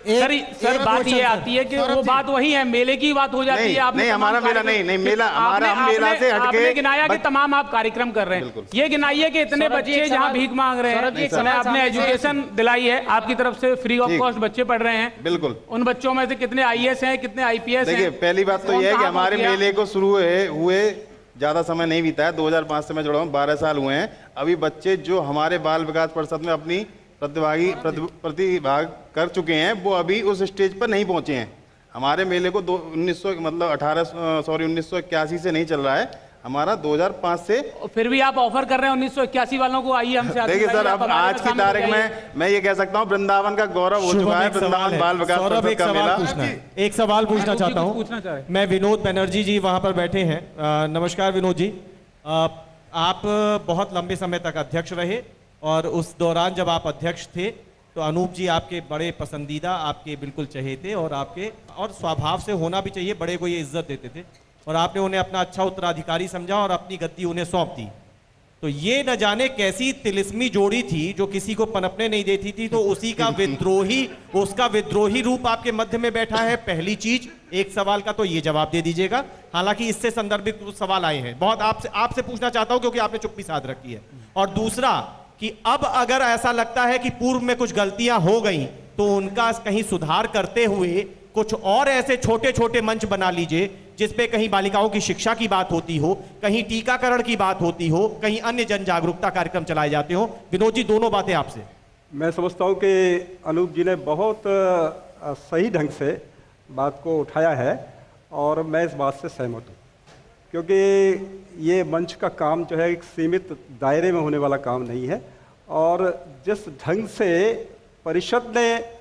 सर बात ये आती है कि वो बात वही है, मेले की बात हो जाती है। नहीं, हमारा मेला नहीं मेला हमारा, हम मेला से हटके आपने गिनाया कि तमाम आप कार्यक्रम कर रहे हैं, ये गिनाइए कि इतने बच्चे जहाँ भीख मांग रहे हैं, आपने एजुकेशन दिलाई है, आपकी तरफ से फ्री ऑफ कॉस्ट बच्चे पढ़ रहे हैं, बिल्कुल उन बच्चों में से कितने IAS हैं, कितने IPS हैं? देखिए, पहली बात तो यह है कि हमारे मेले को शुरू हुए ज़्यादा समय नहीं बीता है, 2005 से मैं जुड़ा हूँ, 12 साल हुए हैं। अभी बच्चे जो हमारे बाल विकास परिषद में अपनी प्रतिभाग कर चुके हैं वो अभी उस स्टेज पर नहीं पहुंचे हैं। हमारे मेले को 1981 से नहीं चल रहा है, हमारा 2005 से। फिर भी आप ऑफर कर रहे हैं 1981 वालों को, आइए हमसे। देखिए सर, अब आज की तारीख में मैं ये कह सकता हूँ वृंदावन का गौरव हो चुका है, वृंदावन बाल विकास परिषद का मेला। एक सवाल पूछना चाहता हूँ मैं। विनोद बनर्जी जी वहाँ पर बैठे हैं। नमस्कार विनोद जी, आप बहुत लंबे समय तक अध्यक्ष रहे और उस दौरान जब आप अध्यक्ष थे तो अनूप जी आपके बड़े पसंदीदा, आपके बिल्कुल चहेते और आपके और स्वभाव से होना भी चाहिए, बड़े को ये इज्जत देते थे और आपने उन्हें अपना अच्छा उत्तराधिकारी समझा और अपनी गद्दी उन्हें सौंप दी। तो ये न जाने कैसी तिलिस्मी जोड़ी थी जो किसी को पनपने नहीं देती थी, तो उसका विद्रोही रूप आपके मध्य में बैठा है। पहली चीज, एक सवाल का तो ये जवाब दे दीजिएगा, हालांकि इससे संदर्भित कुछ सवाल आए हैं, बहुत आपसे पूछना चाहता हूं क्योंकि आपने चुप्पी साध रखी है। और दूसरा कि अब अगर ऐसा लगता है कि पूर्व में कुछ गलतियां हो गई तो उनका कहीं सुधार करते हुए कुछ और ऐसे छोटे छोटे मंच बना लीजिए जिसपे कहीं बालिकाओं की शिक्षा की बात होती हो, कहीं टीकाकरण की बात होती हो, कहीं अन्य जन जागरूकता कार्यक्रम चलाए जाते हो। विनोद जी, दोनों बातें आपसे। मैं समझता हूँ कि अनूप जी ने बहुत सही ढंग से बात को उठाया है और मैं इस बात से सहमत हूँ, क्योंकि ये मंच का काम जो है एक सीमित दायरे में होने वाला काम नहीं है और जिस ढंग से परिषद ने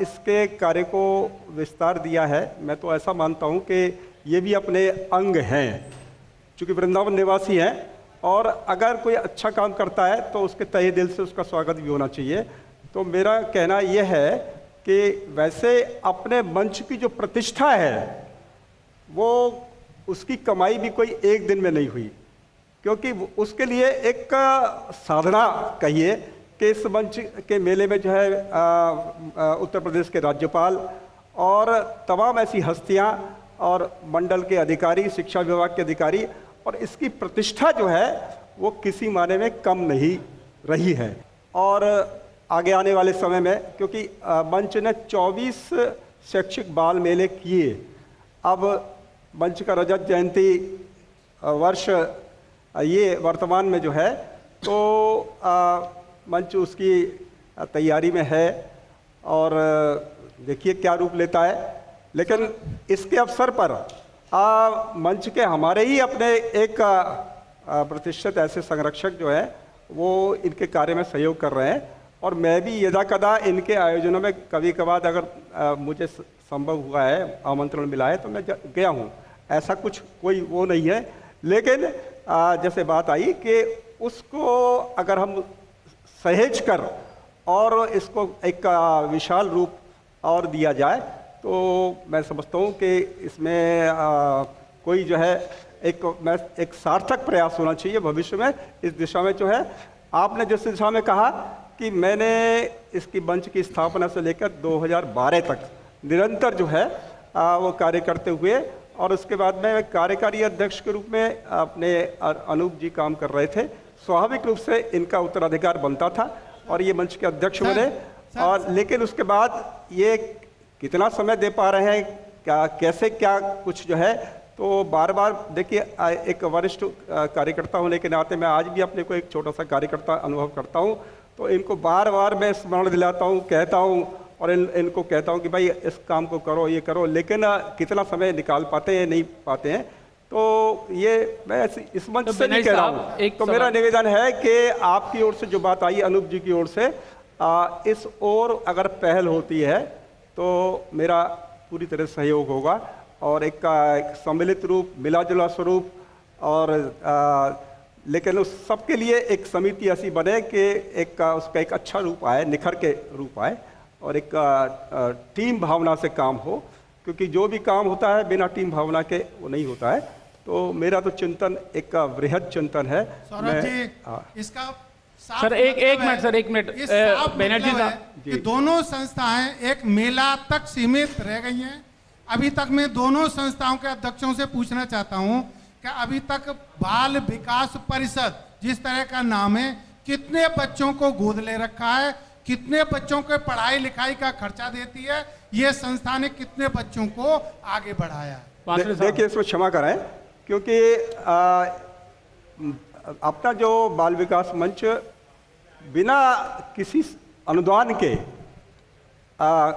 इसके कार्य को विस्तार दिया है, मैं तो ऐसा मानता हूँ कि ये भी अपने अंग हैं, चूँकि वृंदावन निवासी हैं और अगर कोई अच्छा काम करता है तो उसके तहे दिल से उसका स्वागत भी होना चाहिए। तो मेरा कहना यह है कि वैसे अपने मंच की जो प्रतिष्ठा है वो उसकी कमाई भी कोई एक दिन में नहीं हुई, क्योंकि उसके लिए एक साधना कहिए कि इस मंच के मेले में जो है उत्तर प्रदेश के राज्यपाल और तमाम ऐसी हस्तियां और मंडल के अधिकारी, शिक्षा विभाग के अधिकारी, और इसकी प्रतिष्ठा जो है वो किसी माने में कम नहीं रही है। और आगे आने वाले समय में, क्योंकि मंच ने 24 शैक्षिक बाल मेले किए, अब मंच का रजत जयंती वर्ष ये वर्तमान में जो है तो मंच उसकी तैयारी में है और देखिए क्या रूप लेता है। लेकिन इसके अवसर पर मंच के हमारे ही अपने एक प्रतिष्ठित ऐसे संरक्षक जो है वो इनके कार्य में सहयोग कर रहे हैं और मैं भी यदा कदा इनके आयोजनों में कभी कभार अगर मुझे संभव हुआ है, आमंत्रण मिला है तो मैं गया हूँ, ऐसा कुछ कोई वो नहीं है। लेकिन जैसे बात आई कि उसको अगर हम सहेज कर और इसको एक विशाल रूप और दिया जाए तो मैं समझता हूँ कि इसमें कोई जो है एक सार्थक प्रयास होना चाहिए भविष्य में इस दिशा में। जो है आपने जिस दिशा में कहा कि मैंने इसकी मंच की स्थापना से लेकर 2012 तक निरंतर जो है वो कार्य करते हुए और उसके बाद में कार्यकारी अध्यक्ष के रूप में अपने अनूप जी काम कर रहे थे, स्वाभाविक रूप से इनका उत्तराधिकार बनता था और ये मंच के अध्यक्ष बने। और लेकिन उसके बाद ये कितना समय दे पा रहे हैं, क्या कैसे क्या कुछ जो है, तो बार बार देखिए एक वरिष्ठ कार्यकर्ता होने के नाते मैं आज भी अपने को एक छोटा सा कार्यकर्ता अनुभव करता हूँ, तो इनको बार बार मैं स्मरण दिलाता हूँ, कहता हूँ और इनको कहता हूँ कि भाई इस काम को करो, ये करो, लेकिन कितना समय निकाल पाते हैं नहीं पाते हैं। तो ये मैं इस मंच से नहीं कह रहा हूँ, तो मेरा निवेदन है कि आपकी ओर से जो बात आई अनूप जी की ओर से इस ओर अगर पहल होती है तो मेरा पूरी तरह सहयोग होगा और एक सम्मिलित रूप, मिला जुला स्वरूप और लेकिन उस सबके लिए एक समिति ऐसी बने कि उसका एक अच्छा रूप आए, निखर के रूप आए और एक टीम भावना से काम हो। क्योंकि जो भी काम होता है बिना टीम भावना के वो नहीं होता है। तो मेरा तो चिंतन एक वृहद चिंतन है। सौरभ जी, इसका सर एक मिनट सर, एक मिनट बनर्जी साहब, कि दोनों संस्थाएं एक मेला तक सीमित रह गई हैं। अभी तक मैं दोनों संस्थाओं के अध्यक्षों से पूछना चाहता हूं कि अभी तक बाल विकास परिषद जिस तरह का नाम है, कितने बच्चों को गोद ले रखा है, कितने बच्चों के पढ़ाई लिखाई का खर्चा देती है, ये संस्था ने कितने बच्चों को आगे बढ़ाया है? देखिए, इसमें क्षमा कराएं, क्योंकि अपना जो बाल विकास मंच बिना किसी अनुदान के,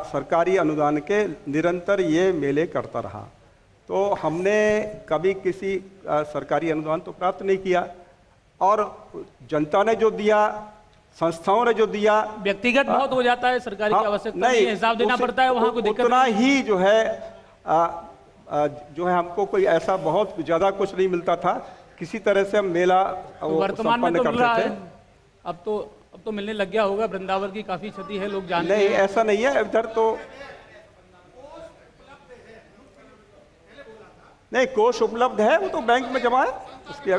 सरकारी अनुदान के निरंतर ये मेले करता रहा। तो हमने कभी किसी सरकारी अनुदान तो प्राप्त नहीं किया, और जनता ने जो दिया, संस्थाओं ने जो दिया, व्यक्तिगत बहुत हो जाता है, सरकारी की आवश्यकता नहीं, हिसाब देना पड़ता है, वहाँ कोई दिक्कत उतना ही जो है हमको कोई ऐसा बहुत ज़्यादा कुछ नहीं मिलता था। किसी तरह से हम मेला वर्तमान में तो मिल रहा है, अब तो मिलने लग गया होगा। वृंदावन की काफी क्षति है, लोग जानते हैं। नहीं, ऐसा नहीं है, इधर तो नहीं कोष उपलब्ध है, वो तो बैंक में जमा है, उसकी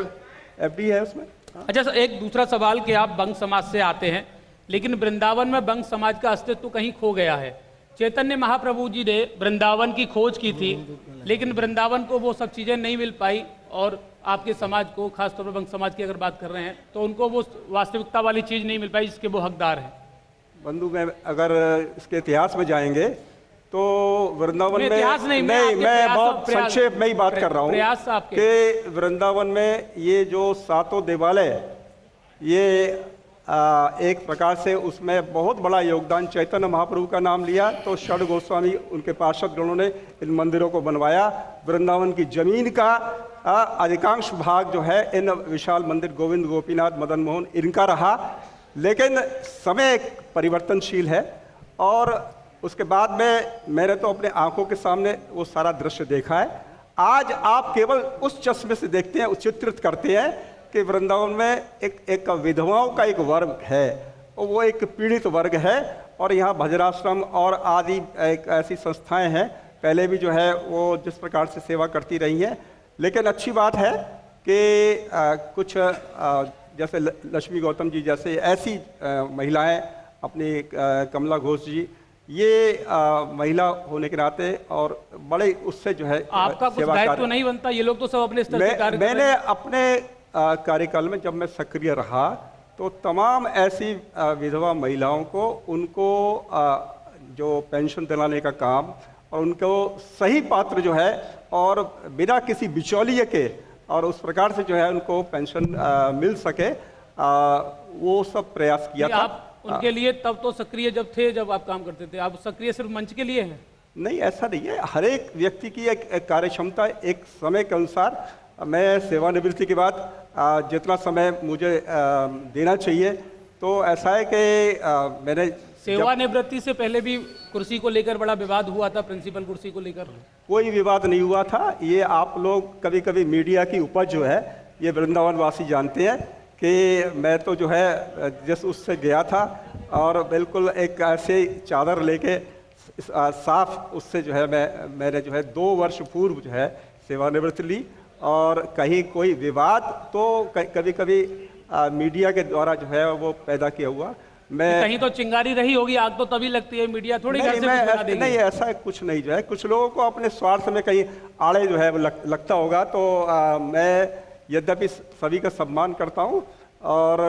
एफडी है उसमें। अच्छा सर, एक दूसरा सवाल कि आप बंग समाज से आते हैं, लेकिन वृंदावन में बंग समाज का अस्तित्व कहीं खो गया है। चैतन्य महाप्रभु जी ने वृंदावन की खोज की थी, लेकिन वृंदावन को वो सब चीज़ें नहीं मिल पाई, और आपके समाज को, खासतौर पर बंग समाज की अगर बात कर रहे हैं, तो उनको वो वास्तविकता वाली चीज़ नहीं मिल पाई जिसके वो हकदार हैं। बंधु, मैं अगर इसके इतिहास में जाएंगे तो वृंदावन में नहीं, मैं बहुत संक्षेप में ही बात कर रहा हूँ कि वृंदावन में ये जो 7 देवालय, ये एक प्रकार से उसमें बहुत बड़ा योगदान चैतन्य महाप्रभु का नाम लिया, तो षड गोस्वामी उनके पार्षद गणों ने इन मंदिरों को बनवाया। वृंदावन की जमीन का अधिकांश भाग जो है इन विशाल मंदिर गोविंद, गोपीनाथ, मदन मोहन इनका रहा, लेकिन समय परिवर्तनशील है। और उसके बाद में मैंने तो अपने आंखों के सामने वो सारा दृश्य देखा है। आज आप केवल उस चश्मे से देखते हैं, चित्रित करते हैं कि वृंदावन में एक विधवाओं का एक वर्ग है, वो एक पीड़ित वर्ग है, और यहाँ भजनाश्रम और आदि एक ऐसी संस्थाएं हैं, पहले भी जो है वो जिस प्रकार से सेवा करती रही हैं। लेकिन अच्छी बात है कि कुछ जैसे लक्ष्मी गौतम जी जैसे ऐसी महिलाएं, अपनी कमला घोष जी, ये महिला होने के नाते और बड़े उससे जो है आपका कुछ दायित्व तो नहीं बनता? ये लोग तो सब अपने स्तर से कार्य मैंने अपने कार्यकाल में जब मैं सक्रिय रहा तो तमाम ऐसी विधवा महिलाओं को, उनको जो पेंशन दिलाने का काम और उनको सही पात्र जो है और बिना किसी बिचौलिए के और उस प्रकार से जो है उनको पेंशन मिल सके, वो सब प्रयास किया था। आप उनके लिए तब तो सक्रिय जब थे, जब आप काम करते थे, आप सक्रिय सिर्फ मंच के लिए हैं? नहीं, ऐसा नहीं है। हर एक व्यक्ति की एक कार्य क्षमता एक समय के अनुसार, मैं सेवानिवृत्ति के बाद जितना समय मुझे देना चाहिए, तो ऐसा है कि मैंने सेवानिवृत्ति से पहले भी कुर्सी को लेकर बड़ा विवाद हुआ था, प्रिंसिपल कुर्सी को लेकर। कोई विवाद नहीं हुआ था। ये आप लोग कभी कभी मीडिया की उपज जो है, ये वृंदावन वासी जानते हैं कि मैं तो जो है जिस उससे गया था और बिल्कुल एक ऐसे चादर लेके साफ उससे जो है मैंने जो है 2 वर्ष पूर्व जो है सेवानिवृत्ति ली, और कहीं कोई विवाद तो कभी कभी मीडिया के द्वारा जो है वो पैदा किया हुआ। मैं कहीं तो चिंगारी रही होगी, आग तो तभी लगती है, मीडिया थोड़ी घर से बना देगी। नहीं, ऐसा कुछ नहीं जो है, कुछ लोगों को अपने स्वार्थ में कहीं आड़े जो है वो लगता होगा। तो मैं यद्यपि सभी का सम्मान करता हूं और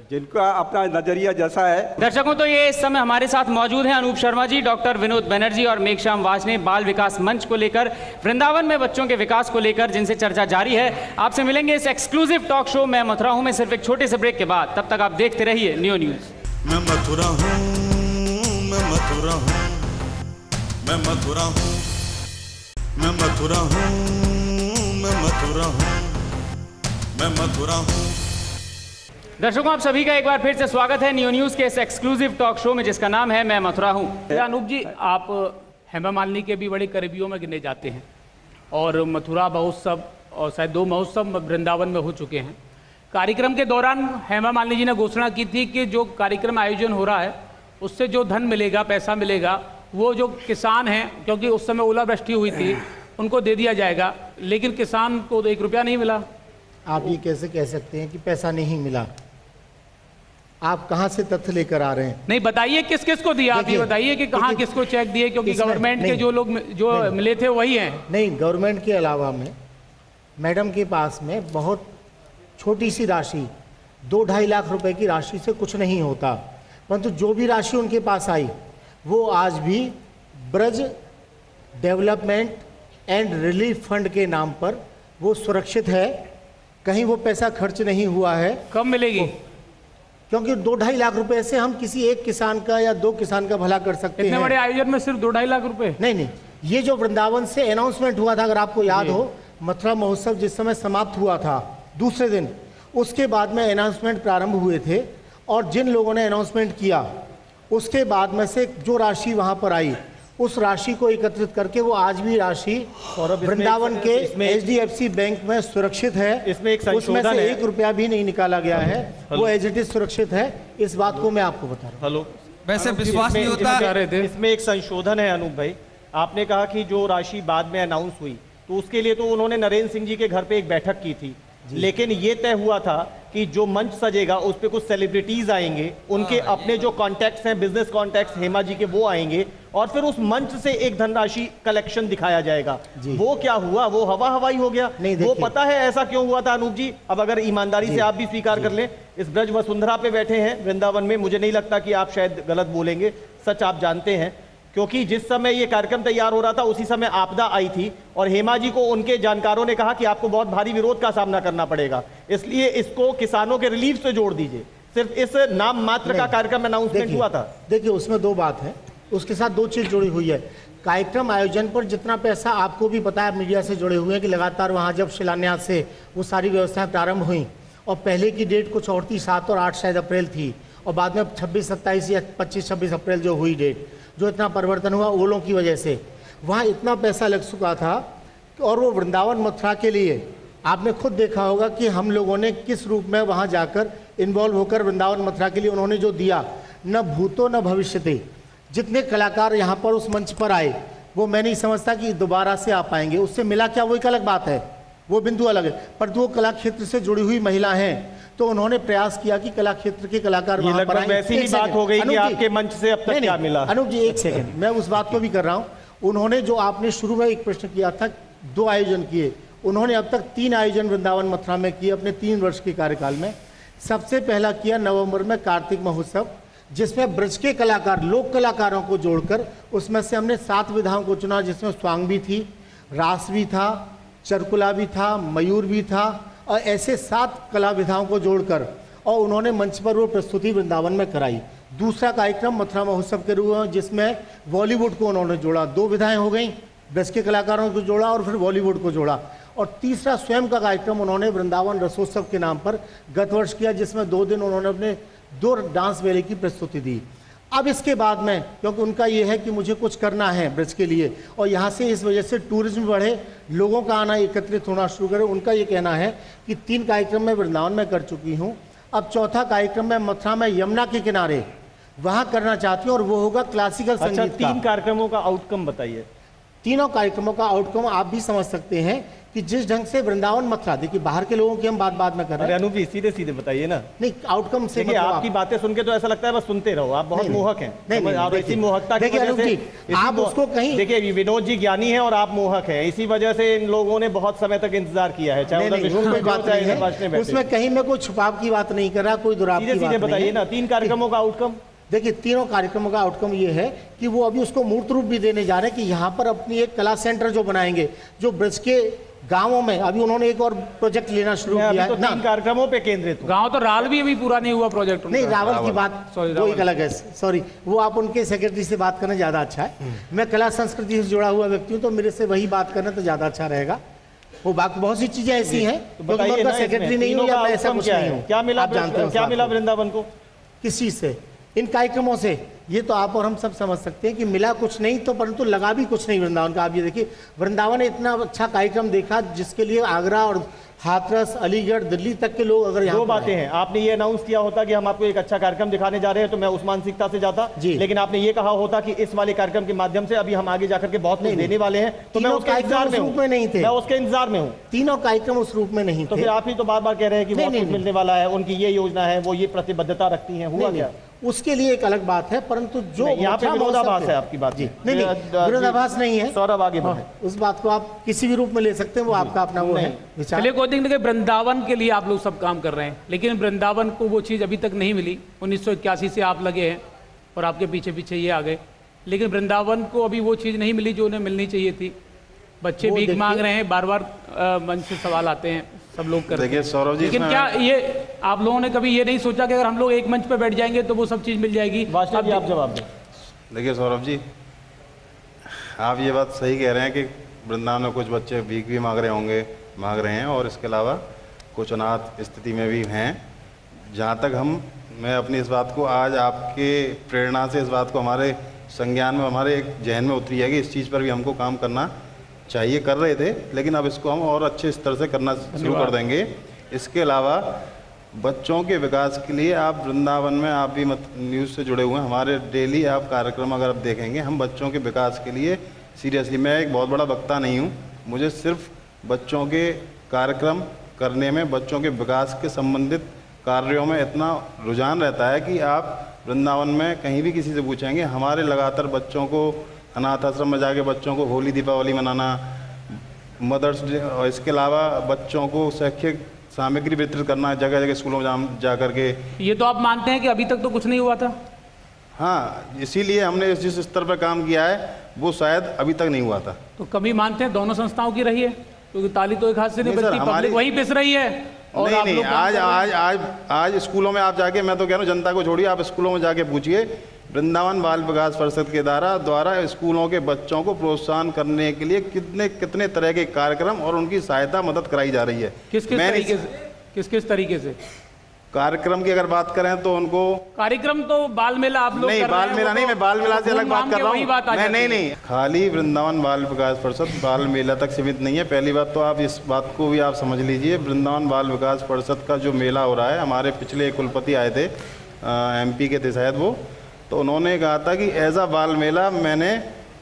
जिनका अपना नजरिया जैसा है। दर्शकों, तो ये इस समय हमारे साथ मौजूद हैं अनूप शर्मा जी, डॉक्टर विनोद बनर्जी और मेघश्याम वाजने, बाल विकास मंच को लेकर, वृंदावन में बच्चों के विकास को लेकर जिनसे चर्चा जारी है। आपसे मिलेंगे इस एक्सक्लूसिव टॉक शो मैं मथुरा हूं में सिर्फ एक छोटे से ब्रेक के बाद। तब तक आप देखते रहिए न्यू न्यूज। मैं मथुरा हूं, मैं मथुरा हूं, मैं मथुरा हूं, मैं मथुरा हूं, मैं मथुरा हूं, मैं मथुरा हूं। दर्शकों, आप सभी का एक बार फिर से स्वागत है न्यू न्यूज के इस एक्सक्लूसिव टॉक शो में जिसका नाम है मैं मथुरा हूं। अनूप जी, आप हेमा मालिनी के भी बड़े करीबियों में गिने जाते हैं, और मथुरा महोत्सव और शायद 2 महोत्सव वृंदावन में हो चुके हैं। कार्यक्रम के दौरान हेमा मालिनी जी ने घोषणा की थी कि जो कार्यक्रम आयोजन हो रहा है उससे जो धन मिलेगा, पैसा मिलेगा, वो जो किसान हैं, क्योंकि उस समय ओलावृष्टि हुई थी, उनको दे दिया जाएगा, लेकिन किसान को तो 1 रुपया नहीं मिला। आप ये कैसे कह सकते हैं कि पैसा नहीं मिला? आप कहां से तथ्य लेकर आ रहे हैं? नहीं, बताइए किस किस को दिया, आप ये बताइए कि कहां किसको चेक दिए, क्योंकि गवर्नमेंट के जो लोग जो मिले थे वही हैं। नहीं, गवर्नमेंट के अलावा में मैडम के पास में बहुत छोटी सी राशि 2-2.5 लाख रुपए की राशि से कुछ नहीं होता, परंतु जो भी राशि उनके पास आई वो आज भी Braj development and relief fund के नाम पर वो सुरक्षित है, कहीं वो पैसा खर्च नहीं हुआ है। कब मिलेगी? क्योंकि 2-2.5 लाख रुपए से हम किसी एक किसान का या 2 किसान का भला कर सकते हैं। इतने बड़े आयोजन में सिर्फ 2-2.5 लाख रुपए? नहीं, ये जो वृंदावन से अनाउंसमेंट हुआ था, अगर आपको याद हो, मथुरा महोत्सव जिस समय समाप्त हुआ था दूसरे दिन, उसके बाद में अनाउंसमेंट प्रारंभ हुए थे, और जिन लोगों ने अनाउंसमेंट किया उसके बाद में से जो राशि वहां पर आई, उस राशि को एकत्रित करके वो आज भी राशि वृंदावन के HDFC बैंक में सुरक्षित है। इसमें एक उसमें से 1 रुपया भी नहीं निकाला गया है, वो एज इट इज सुरक्षित है। इस बात को मैं आपको बता रहा हूँ। हेलो, वैसे विश्वास नहीं होता। इसमें एक संशोधन है अनूप भाई। आपने कहा कि जो राशि बाद में अनाउंस हुई, तो उसके लिए तो उन्होंने नरेंद्र सिंह जी के घर पे एक बैठक की थी, लेकिन ये तय हुआ था कि जो मंच सजेगा उस पे कुछ सेलिब्रिटीज आएंगे, उनके अपने जो कॉन्टैक्ट्स हैं, बिजनेस कॉन्टैक्ट्स हेमा जी के, वो आएंगे और फिर उस मंच से एक धनराशि कलेक्शन दिखाया जाएगा। वो क्या हुआ? वो हवा हवाई हो गया। वो पता है ऐसा क्यों हुआ था अनूप जी? अब अगर ईमानदारी से आप भी स्वीकार कर लें, इस ब्रज वसुंधरा पे बैठे हैं वृंदावन में, मुझे नहीं लगता कि आप शायद गलत बोलेंगे, सच आप जानते हैं, क्योंकि जिस समय ये कार्यक्रम तैयार हो रहा था उसी समय आपदा आई थी और हेमा जी को उनके जानकारों ने कहा कि आपको बहुत भारी विरोध का सामना करना पड़ेगा, इसलिए इसको किसानों के रिलीफ से जोड़ दीजिए। सिर्फ इस नाम मात्र का कार्यक्रम अनाउंसमेंट हुआ था। देखिए, उसमें 2 बात है, उसके साथ 2 चीज जुड़ी हुई है। कार्यक्रम आयोजन पर जितना पैसा, आपको भी पता है, मीडिया से जुड़े हुए हैं कि लगातार वहाँ जब शिलान्यास से वो सारी व्यवस्थाएं प्रारंभ हुई, और पहले की डेट कुछ और थी, 7 और 8 शायद अप्रैल थी, और बाद में 26, 27 या 25-26 अप्रैल जो हुई डेट, जो इतना परिवर्तन हुआ ओलों की वजह से, वहाँ इतना पैसा लग चुका था। और वो वृंदावन मथुरा के लिए आपने खुद देखा होगा कि हम लोगों ने किस रूप में वहाँ जाकर इन्वॉल्व होकर वृंदावन मथुरा के लिए उन्होंने जो दिया, न भूतो न भविष्यते। जितने कलाकार यहाँ पर उस मंच पर आए, वो मैं नहीं समझता कि दोबारा से आ पाएंगे। उससे मिला क्या, वो एक अलग बात है, वो बिंदु अलग है, पर वो कला क्षेत्र से जुड़ी हुई महिला हैं, तो उन्होंने प्रयास किया कि कला क्षेत्र के कलाकार वहां पर आए। वैसी ही बात हो गई कि आपके मंच से अब तक क्या मिला? अनूप जी, 1 सेकंड, मैं उस बात को भी कर रहा हूँ। उन्होंने जो आपने शुरू में एक प्रश्न किया था, 2 आयोजन किए, उन्होंने अब तक 3 आयोजन वृंदावन मथुरा में किए अपने 3 वर्ष के कार्यकाल में। सबसे पहला किया नवंबर में कार्तिक महोत्सव, जिसमें ब्रज के कलाकार, लोक कलाकारों को जोड़कर, उसमें से हमने 7 विधाओं को चुना, जिसमें स्वांग भी थी, रास भी था, चरकुला भी था, मयूर भी था, और ऐसे 7 कला विधाओं को जोड़कर, और उन्होंने मंच पर वो प्रस्तुति वृंदावन में कराई। दूसरा कार्यक्रम मथुरा महोत्सव के रूप में, जिसमें बॉलीवुड को उन्होंने जोड़ा, 2 विधाएं हो गई, ब्रज के कलाकारों को जोड़ा और फिर बॉलीवुड को जोड़ा। और तीसरा स्वयं का कार्यक्रम उन्होंने वृंदावन रसोत्सव के नाम पर गत वर्ष किया, जिसमें 2 दिन उन्होंने अपने 2 डांस मेले की प्रस्तुति दी। अब इसके बाद में, क्योंकि उनका ये है कि मुझे कुछ करना है ब्रज के लिए, और यहाँ से इस वजह से टूरिज्म बढ़े, लोगों का आना एकत्रित होना शुरू करे, उनका ये कहना है कि 3 कार्यक्रम मैं वृंदावन में कर चुकी हूँ, अब 4था कार्यक्रम मैं मथुरा में यमुना के किनारे वहाँ करना चाहती हूँ, और वो होगा क्लासिकल संगीत का। 3 कार्यक्रमों का आउटकम बताइए। तीनों कार्यक्रमों का आउटकम आप भी समझ सकते हैं कि जिस ढंग से वृंदावन मथुरा, देखिए बाहर के लोगों की हम बाद में कर रहे हैं। अनूप जी, सीधे सीधे बताइए ना। नहीं, आउटकम से मतलब आपकी बातें सुन के तो ऐसा लगता है बस सुनते रहो, आप बहुत मोहक हैं। इसी मोहकता की वजह से आप उसको कहीं, देखिए विनोद जी ज्ञानी है और आप मोहक हैं, इसी वजह से इन लोगों ने बहुत समय तक इंतजार किया है, चाहे उसमें कहीं मैं कोई छुपाव की बात नहीं कर रहा, कोई दुराव की बात नहीं। बताइए ना 3 कार्यक्रमों का आउटकम। देखिए, तीनों कार्यक्रमों का आउटकम ये है कि वो अभी उसको मूर्त रूप भी देने जा रहे हैं कि यहाँ पर अपनी एक कला सेंटर जो बनाएंगे, जो ब्रज के गांवों में, अभी उन्होंने एक और प्रोजेक्ट लेना शुरू किया है। 3 कार्यक्रमों पे केंद्रित। गांव तो राल भी अभी पूरा नहीं हुआ प्रोजेक्ट। नहीं, रावल की बात वो एक अलग है, सॉरी, वो आप उनके सेक्रेटरी से बात करना ज़्यादा अच्छा है। मैं कला संस्कृति से जुड़ा हुआ व्यक्ति हूँ, तो मेरे से वही बात करना तो ज़्यादा अच्छा रहेगा। वो बाकी बहुत सी चीज़ें ऐसी हैं, सेक्रेटरी नहीं हूँ या मैं ऐसा कुछ नहीं हूँ। क्या मिला, क्या मिला वृंदावन को किस चीज़ से? इन कार्यक्रमों से। ये तो आप और हम सब समझ सकते हैं कि मिला कुछ नहीं, तो परंतु लगा भी कुछ नहीं वृंदावन का। आप ये देखिए, वृंदावन ने इतना अच्छा कार्यक्रम देखा जिसके लिए आगरा और हाथरस, अलीगढ़, दिल्ली तक के लोग अगर यहाँ दो बातें हैं। आपने ये अनाउंस किया होता कि हम आपको एक अच्छा कार्यक्रम दिखाने जा रहे हैं तो मैं उस मानसिकता से जाता, लेकिन आपने ये कहा होता कि इस वाले कार्यक्रम के माध्यम से अभी हम आगे जाकर के बहुत कुछ देने वाले हैं, तो मैं उसके इंतजार में हूं। नहीं थे, मैं उसके इंतजार में हूं। तीनों कार्यक्रम उस रूप में नहीं थे। तो फिर आप ही तो बार बार कह रहे हैं कि बहुत कुछ मिलने वाला है, उनकी ये योजना है, वो ये प्रतिबद्धता रखती है, हुआ क्या? उसके लिए एक अलग बात है, परंतु जो यहाँ पे विरोधाभास है आपकी बात। जी नहीं, विरोधाभास नहीं है। सौरभ आगे बढ़े। उस बात को आप किसी भी रूप में ले सकते हैं, वो आपका अपना वो है विचार। चलिए कोई दिन वृंदावन के लिए आप लोग सब काम कर रहे हैं, लेकिन वृंदावन को वो चीज़ अभी तक नहीं मिली। 1981 से आप लगे हैं और आपके पीछे पीछे ये आ गए, लेकिन वृंदावन को अभी वो चीज़ नहीं मिली जो उन्हें मिलनी चाहिए थी। बच्चे भीख मांग रहे हैं, बार बार मन से सवाल आते हैं, सब लोग करते हैं। देखिए सौरभ जी, लेकिन क्या ये आप लोगों ने कभी ये नहीं सोचा कि अगर हम लोग एक मंच पे बैठ जाएंगे तो वो सब चीज़ मिल जाएगी? अब आप जवाब दें। देखिए सौरभ जी, आप ये बात सही कह रहे हैं कि वृंदावन में कुछ बच्चे भीख भी मांग रहे हैं और इसके अलावा कुछ अनाथ स्थिति में भी हैं। जहाँ तक मैं अपनी इस बात को आज आपके प्रेरणा से इस बात को हमारे संज्ञान में, हमारे एक जहन में उतरी है कि इस चीज़ पर भी हमको काम करना चाहिए, कर रहे थे, लेकिन अब इसको हम और अच्छे स्तर से करना शुरू कर देंगे। इसके अलावा बच्चों के विकास के लिए आप वृंदावन में, आप भी न्यूज़ से जुड़े हुए हैं, हमारे डेली आप कार्यक्रम अगर आप देखेंगे, हम बच्चों के विकास के लिए सीरियसली, मैं एक बहुत बड़ा वक्ता नहीं हूँ, मुझे सिर्फ बच्चों के कार्यक्रम करने में, बच्चों के विकास के संबंधित कार्यों में इतना रुझान रहता है कि आप वृंदावन में कहीं भी किसी से पूछेंगे, हमारे लगातार बच्चों को अनाथ आश्रम में जाके बच्चों को होली दीपावली मनाना, मदर्स डे, और इसके अलावा बच्चों को शैक्षिक सामग्री वितरित करना जगह जगह स्कूलों में जा करके। ये तो आप मानते हैं कि अभी तक तो कुछ नहीं हुआ था? हाँ, इसीलिए हमने जिस स्तर पर काम किया है वो शायद अभी तक नहीं हुआ था। तो कभी मानते हैं दोनों संस्थाओं की रही है, क्योंकि ताली तो एक हाथ से नहीं बजती, पब्लिक वही पिस रही है। और नहीं, आज स्कूलों में आप जाके, मैं तो कह रहा हूँ जनता को छोड़िए, आप स्कूलों में जाके पूछिए, वृंदावन बाल विकास परिषद के द्वारा स्कूलों के बच्चों को प्रोत्साहन करने के लिए कितने तरह के कार्यक्रम और उनकी सहायता मदद कराई जा रही है। किस किस तरीके से कार्यक्रम की अगर बात करें तो उनको कार्यक्रम तो बाल मेला आप लोग नहीं, बाल मेला नहीं, मैं बाल मेला से अलग बात कर रहा हूँ। नहीं, खाली वृंदावन बाल विकास परिषद बाल मेला तक सीमित नहीं है। पहली बात तो आप इस बात को भी आप समझ लीजिए, वृंदावन बाल विकास परिषद का जो मेला हो रहा है, हमारे पिछले कुलपति आए थे MP के थे शायद वो, तो उन्होंने कहा था कि ऐसा बाल मेला मैंने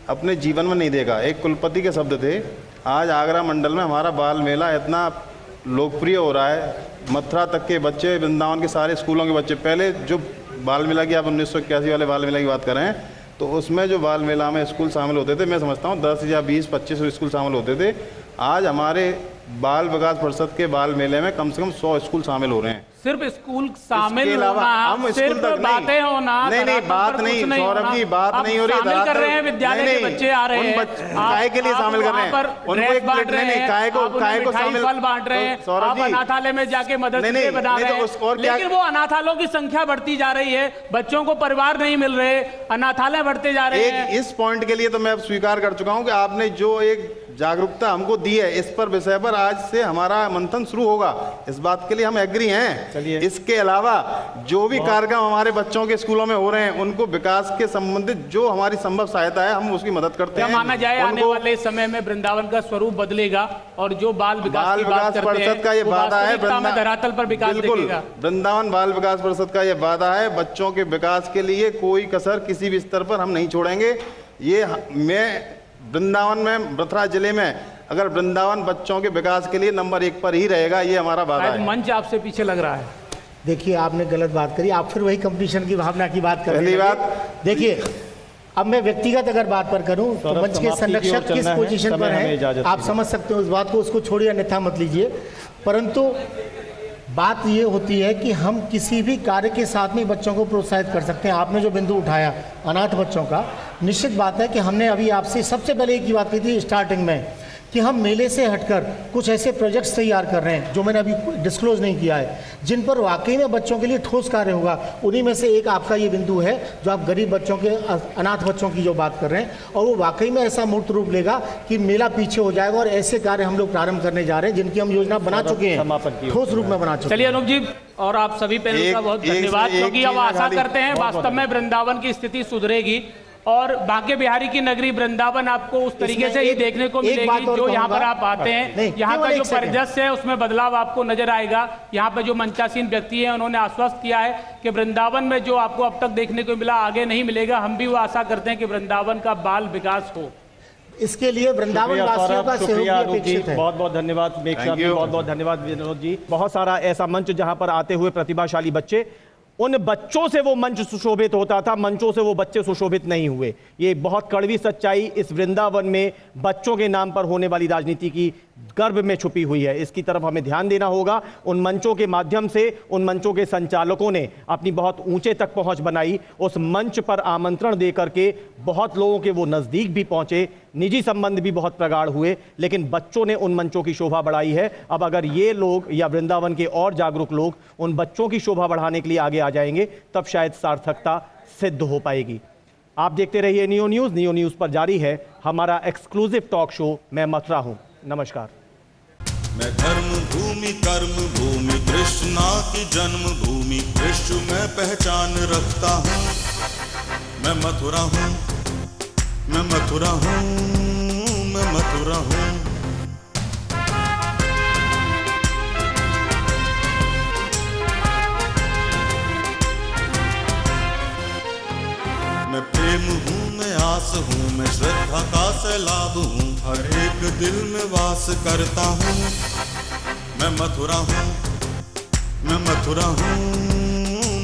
अपने जीवन में नहीं देखा। एक कुलपति के शब्द थे। आज आगरा मंडल में हमारा बाल मेला इतना लोकप्रिय हो रहा है, मथुरा तक के बच्चे, वृंदावन के सारे स्कूलों के बच्चे, पहले जो बाल मेला की आप 1981 वाले बाल मेला की बात कर रहे हैं, तो उसमें जो बाल मेला में स्कूल शामिल होते थे, मैं समझता हूँ 10 या 20-25 स्कूल शामिल होते थे। आज हमारे बाल विकास परिषद के बाल मेले में कम से कम 100 स्कूल शामिल हो रहे हैं। सिर्फ स्कूल शामिल होना, हम सिर्फ बातें होना, नहीं बात नहीं सौरभ जी, बात नहीं हो रही। शामिल कर रहे हैं, विद्यालय के बच्चे आ रहे हैं, काय के लिए शामिल कर रहे हैं, उनको एक प्लेट नहीं, काय को शामिल फल बांट रहे हैं, आप अनाथालय में जाके मदद बना रहे हैं, लेकिन वो अनाथालयों की संख्या बढ़ती जा रही है, बच्चों को परिवार नहीं मिल रहे, अनाथालय बढ़ते जा रहे हैं। इस पॉइंट के लिए तो मैं स्वीकार कर चुका हूँ कि आपने जो एक जागरूकता हमको दी है, इस पर विषय पर आज से हमारा मंथन शुरू होगा, इस बात के लिए हम एग्री हैं। चलिए, इसके अलावा जो भी कार्यक्रम हमारे बच्चों के स्कूलों में हो रहे हैं, उनको विकास के संबंधित जो हमारी संभव सहायता है, हम उसकी मदद करते हैं। क्या माना जाए आने वाले समय में वृंदावन का स्वरूप बदलेगा और जो बाल विकास परिषद का ये वादा है, धरातल पर विकास देखेगा। वृंदावन बाल विकास परिषद का ये वादा है, बच्चों के विकास के लिए कोई कसर किसी भी स्तर पर हम नहीं छोड़ेंगे। ये मैं वृंदावन में, मथुरा जिले में, अगर वृंदावन बच्चों के विकास के लिए नंबर 1 पर ही रहेगा, ये हमारा वादा है। मंच आपसे पीछे लग रहा है। देखिए, आपने गलत बात करी, आप फिर वही कंपटीशन की भावना की बात कर रहे हैं। देखिए, अब मैं व्यक्तिगत अगर बात पर करूं तो मंच के संरक्षक किस पोजीशन पर हैं, आप समझ सकते हो उस बात को, उसको छोड़िए, अन्यथा मत लीजिए। परंतु बात ये होती है कि हम किसी भी कार्य के साथ में बच्चों को प्रोत्साहित कर सकते हैं। आपने जो बिंदु उठाया अनाथ बच्चों का, निश्चित बात है कि हमने अभी आपसे सबसे पहले एक ही बात की थी स्टार्टिंग में कि हम मेले से हटकर कुछ ऐसे प्रोजेक्ट्स तैयार कर रहे हैं जो मैंने अभी डिस्क्लोज नहीं किया है, जिन पर वाकई में बच्चों के लिए ठोस कार्य होगा। उन्हीं में से एक आपका ये बिंदु है जो आप गरीब बच्चों के, अनाथ बच्चों की जो बात कर रहे हैं, और वो वाकई में ऐसा मूर्त रूप लेगा कि मेला पीछे हो जाएगा। और ऐसे कार्य हम लोग प्रारंभ करने जा रहे हैं जिनकी हम योजना बना चुके हैं, ठोस रूप में बना चुके हैं। चलिए अनूप जी और आप सभी पैनल का बहुत धन्यवाद, क्योंकि अब आशा करते हैं वास्तव में वृंदावन की स्थिति सुधरेगी और बांके बिहारी की नगरी वृंदावन आपको उस तरीके से ही देखने को मिलेगी जो यहाँ पर आप आते हैं। यहाँ का जो परिदृश्य है उसमें बदलाव आपको नजर आएगा। यहाँ पर जो मंचासीन व्यक्ति हैं उन्होंने आश्वस्त किया है कि वृंदावन में जो आपको अब तक देखने को मिला आगे नहीं मिलेगा। हम भी वो आशा करते हैं कि वृंदावन का बाल विकास हो। इसके लिए वृंदावन वासियों का सहयोग अपेक्षित है। बहुत बहुत धन्यवाद मेघ साहब जी, बहुत बहुत धन्यवाद विनोद जी। बहुत सारा ऐसा मंच जहां पर आते हुए प्रतिभाशाली बच्चे, उन बच्चों से वो मंच सुशोभित होता था, मंचों से वो बच्चे सुशोभित नहीं हुए। ये बहुत कड़वी सच्चाई इस वृंदावन में बच्चों के नाम पर होने वाली राजनीति की गर्भ में छुपी हुई है। इसकी तरफ हमें ध्यान देना होगा। उन मंचों के माध्यम से उन मंचों के संचालकों ने अपनी बहुत ऊंचे तक पहुंच बनाई। उस मंच पर आमंत्रण देकर के बहुत लोगों के वो नज़दीक भी पहुंचे, निजी संबंध भी बहुत प्रगाढ़ हुए, लेकिन बच्चों ने उन मंचों की शोभा बढ़ाई है। अब अगर ये लोग या वृंदावन के और जागरूक लोग उन बच्चों की शोभा बढ़ाने के लिए आगे आ जाएंगे, तब शायद सार्थकता सिद्ध हो पाएगी। आप देखते रहिए नियो न्यूज़। नियो न्यूज़ पर जारी है हमारा एक्सक्लूसिव टॉक शो मैं मथुरा हूँ। नमस्कार। मैं धर्म भूमि कर्म भूमि कृष्णा की जन्म भूमि विश्व में पहचान रखता हूँ। मैं मथुरा हूँ, मैं मथुरा हूँ, मैं मथुरा हूँ। मैं प्रेम हूँ, मैं आस हूँ, मैं श्रद्धा का सैलाब हूँ, हर एक दिल में वास करता हूँ। मैं मथुरा हूँ, मैं मथुरा हूँ,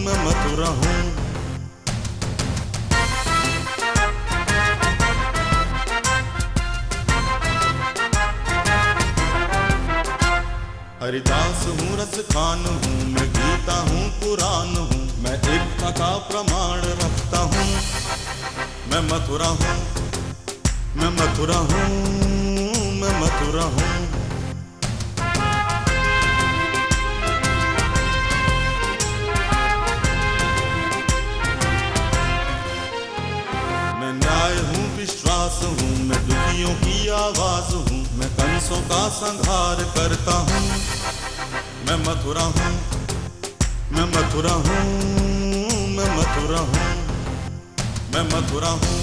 मैं मथुरा हूँ। हरिदास हूँ, रस खान हूँ, मैं गीता हूँ, पुराण हूँ, मैं एकता का प्रमाण रखता हूँ। मैं मथुरा हूँ, मैं मथुरा हूँ, मैं मथुरा हूँ। मैं न्याय हूँ, विश्वास हूँ, मैं दुखियों की आवाज हूँ, मैं कंसों का संहार करता हूँ। मैं मथुरा हूँ, मैं मथुरा हूँ, मैं मथुरा हूँ, मैं मथुरा हूँ।